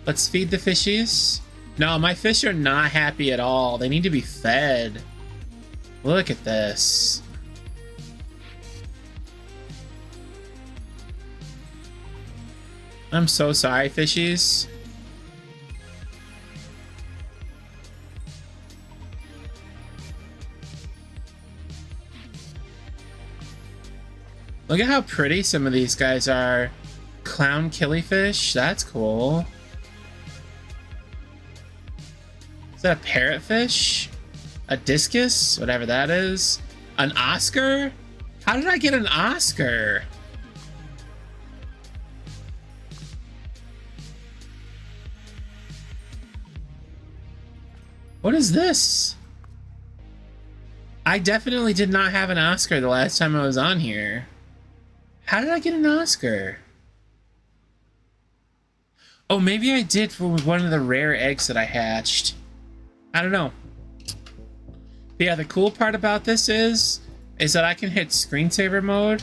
Let's feed the fishies. No, my fish are not happy at all. They need to be fed. Look at this. I'm so sorry, fishies. Look at how pretty some of these guys are. Clown killifish, that's cool. Is that a parrotfish? A discus? Whatever that is. An Oscar? How did I get an Oscar? What is this? I definitely did not have an Oscar the last time I was on here. How did I get an Oscar? Oh, maybe I did for one of the rare eggs that I hatched. I don't know. But yeah, the cool part about this is that I can hit screensaver mode,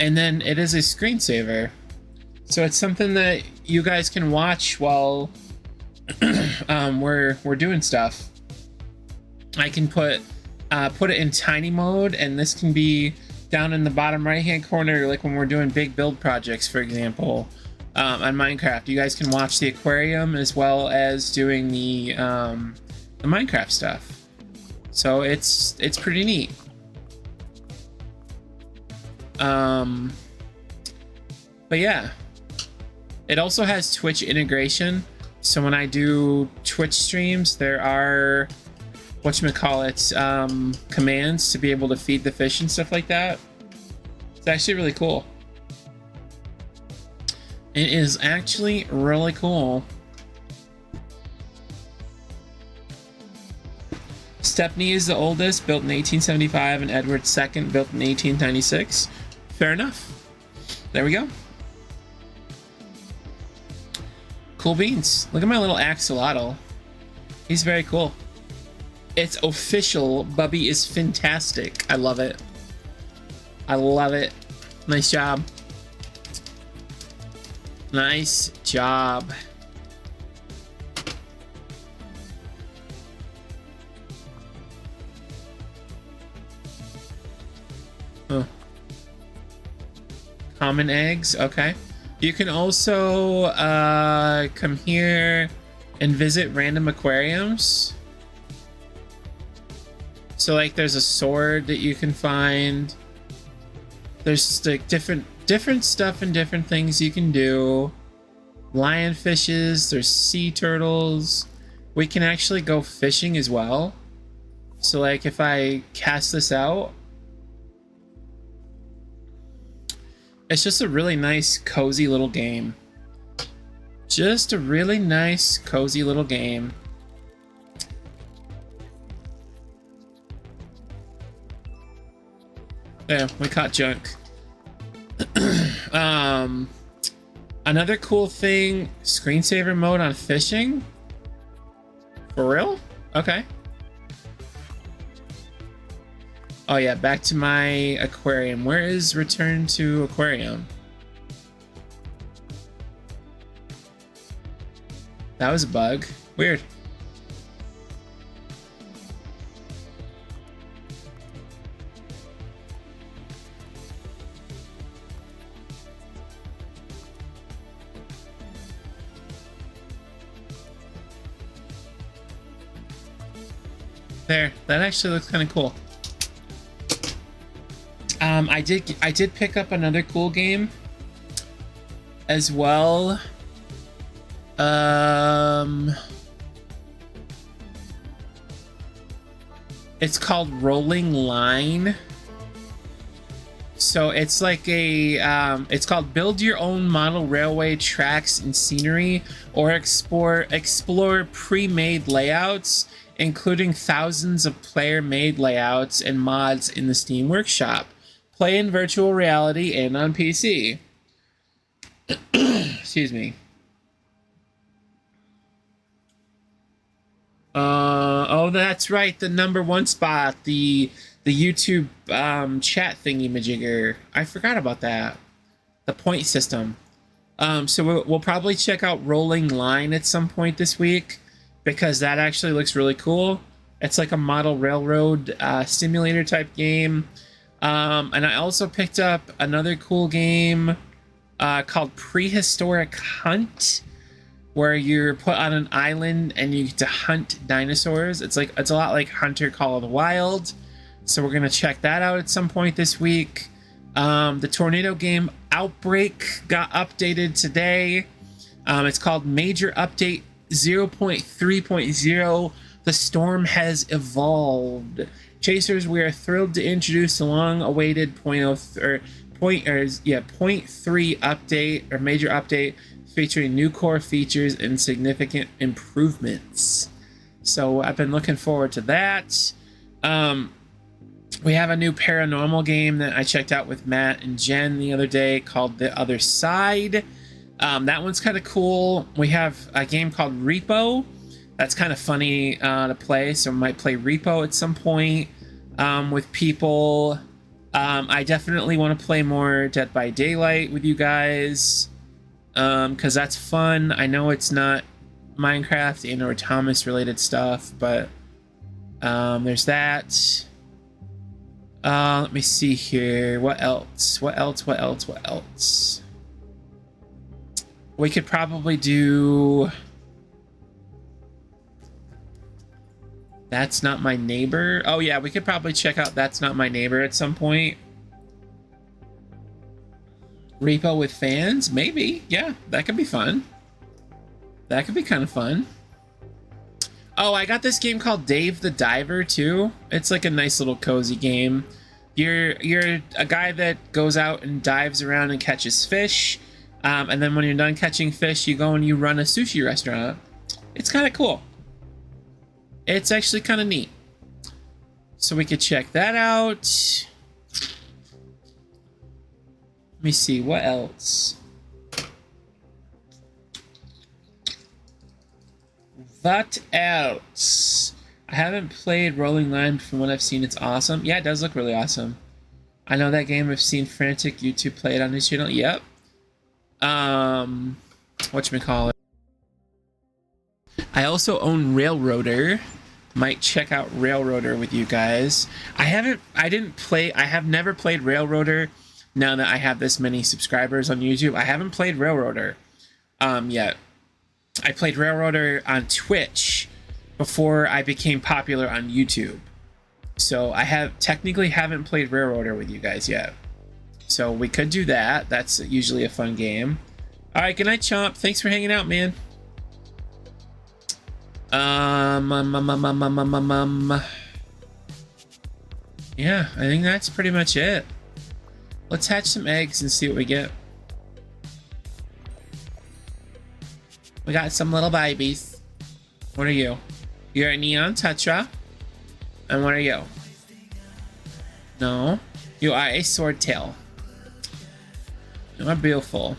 and then it is a screensaver. So it's something that you guys can watch while we're doing stuff. I can put it in tiny mode, and this can be down in the bottom right hand corner, like when we're doing big build projects, for example, on Minecraft. You guys can watch the aquarium as well as doing the Minecraft stuff. So it's pretty neat. But yeah, it also has Twitch integration. So when I do Twitch streams, there are whatchamacallit, commands to be able to feed the fish and stuff like that. It's actually really cool. It is actually really cool. Stepney is the oldest, built in 1875, and Edward II, built in 1896. Fair enough. There we go. Cool beans. Look at my little axolotl. He's very cool. It's official. Bubby is fantastic. I love it. I love it. Nice job. Nice job. Huh. Common eggs, okay. You can also come here and visit random aquariums. So like there's a sword that you can find. There's like different stuff and different things you can do. Lionfishes, there's sea turtles. We can actually go fishing as well. So like if I cast this out, it's just a really nice, cozy little game. Just a really nice, cozy little game. Yeah, we caught junk. Another cool thing, screensaver mode on fishing. For real? Okay. Oh yeah, back to my aquarium. Where is return to aquarium? That was a bug. Weird. There, that actually looks kind of cool. I did pick up another cool game as well. It's called Rolling Line. So it's like a it's called Build Your Own Model Railway Tracks and Scenery, or explore pre-made layouts, including thousands of player-made layouts and mods in the Steam Workshop. Play in virtual reality and on PC. Excuse me. Oh, that's right. The #1 spot, the YouTube chat thingy majigger. I forgot about that. The point system. So we'll probably check out Rolling Line at some point this week, because that actually looks really cool. It's like a model railroad simulator type game. And I also picked up another cool game called Prehistoric Hunt, where you're put on an island and you get to hunt dinosaurs. It's a lot like Hunter Call of the Wild. So we're gonna check that out at some point this week. The tornado game Outbreak got updated today. It's called Major Update 0.3.0. The storm has evolved. Chasers, we are thrilled to introduce the long-awaited 0.3 update, or major update, featuring new core features and significant improvements. So I've been looking forward to that. We have a new paranormal game that I checked out with Matt and Jen the other day called The Other Side. That one's kind of cool. We have a game called Repo. That's kind of funny to play, so we might play Repo at some point with people. I definitely want to play more Dead by Daylight with you guys, because that's fun. I know it's not Minecraft and or Thomas related stuff, but there's that. Let me see here. What else? We could probably do That's Not My Neighbor. Oh yeah, we could probably check out That's Not My Neighbor at some point. Repo with fans? Maybe. Yeah, that could be fun. That could be kind of fun. Oh, I got this game called Dave the Diver too. It's like a nice little cozy game. You're a guy that goes out and dives around and catches fish. And then when you're done catching fish, you go and you run a sushi restaurant. It's kind of cool. It's actually kind of neat. So we could check that out. Let me see, what else? What else? I haven't played Rolling Line. From what I've seen, it's awesome. Yeah, it does look really awesome. I know that game. I've seen Frantic YouTube play it on his channel. Yep. Whatchamacallit. I also own Railroader. Might check out Railroader with you guys. I have never played Railroader now that I have this many subscribers on YouTube. I haven't played Railroader yet. I played Railroader on Twitch before I became popular on YouTube. So I technically haven't played Railroader with you guys yet. So we could do that. That's usually a fun game. All right, good night, Chomp. Thanks for hanging out, man. Yeah, I think that's pretty much it. Let's hatch some eggs and see what we get. We got some little babies. What are you? You're a Neon Tetra. And what are you? No. You are a Swordtail. You are beautiful.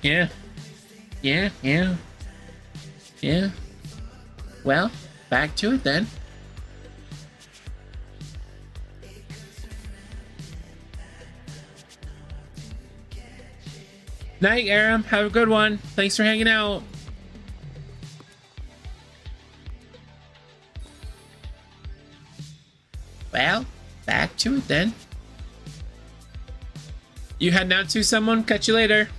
Yeah. Yeah. Well, back to it then. Night, Aram. Have a good one. Thanks for hanging out. Well, back to it then. You heading out to someone? Catch you later.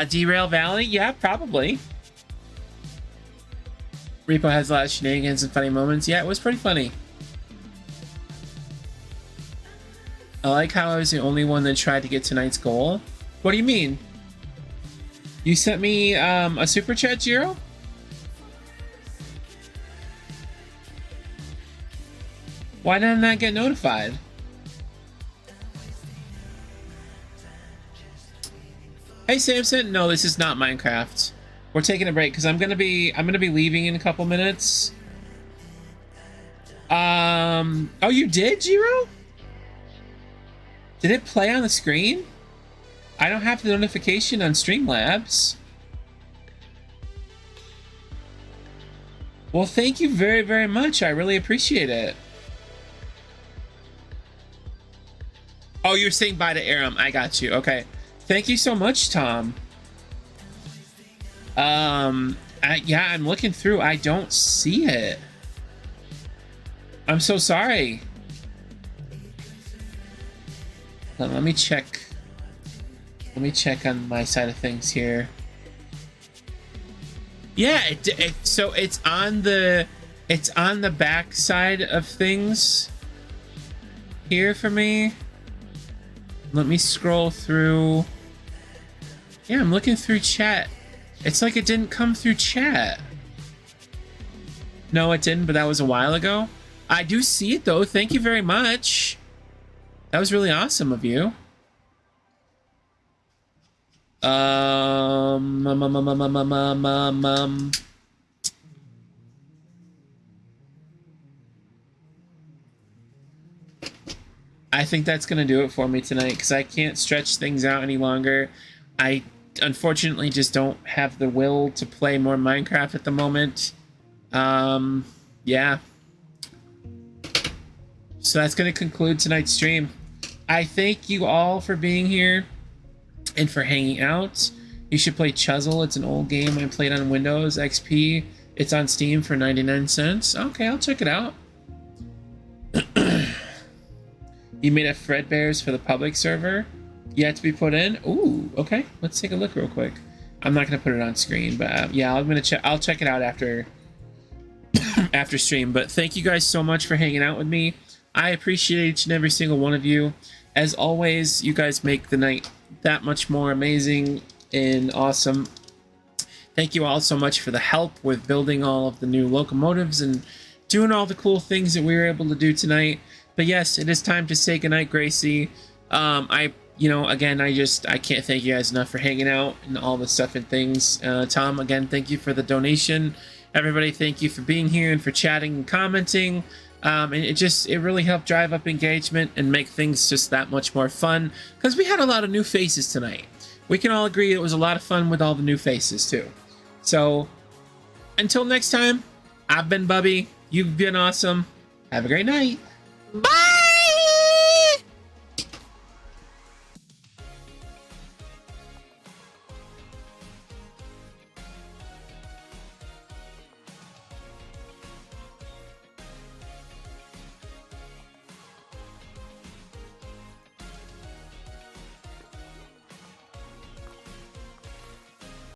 Derail Valley? Yeah, probably. Repo has a lot of shenanigans and funny moments. Yeah, it was pretty funny. I like how I was the only one that tried to get tonight's goal. What do you mean? You sent me a super chat, Jiro? Why didn't I get notified? Hey Samson, no, this is not Minecraft. We're taking a break because I'm gonna be leaving in a couple minutes. Oh, you did, Jiro? Did it play on the screen? I don't have the notification on Streamlabs. Well, thank you very, very much. I really appreciate it. Oh, you're saying bye to Aram. I got you. Okay. Thank you so much, Tom. Yeah, I'm looking through. I don't see it. I'm so sorry. Let me check. Let me check on my side of things here. Yeah, so it's on the back side of things here for me. Let me scroll through. Yeah, I'm looking through chat. It's like it didn't come through chat. No, it didn't, but that was a while ago. I do see it though. Thank you very much. That was really awesome of you. I think that's gonna do it for me tonight because I can't stretch things out any longer. I unfortunately just don't have the will to play more Minecraft at the moment. Yeah. So that's gonna conclude tonight's stream. I thank you all for being here and for hanging out. You should play Chuzzle. It's an old game I played on Windows XP. It's on Steam for 99 cents. Okay, I'll check it out. You made a Fredbear's for the public server. Yet to be put in. Ooh, okay. Let's take a look real quick. I'm not gonna put it on screen, but yeah, I'll check it out after after stream. But thank you guys so much for hanging out with me. I appreciate each and every single one of you. As always, you guys make the night that much more amazing and awesome. Thank you all so much for the help with building all of the new locomotives and doing all the cool things that we were able to do tonight. But yes, it is time to say goodnight, Gracie. I, you know, again, I can't thank you guys enough for hanging out and all the stuff and things. Tom, again, thank you for the donation. Everybody, thank you for being here and for chatting and commenting. And it really helped drive up engagement and make things just that much more fun, because we had a lot of new faces tonight. We can all agree it was a lot of fun with all the new faces too. So until next time, I've been Bubby. You've been awesome. Have a great night. Bye.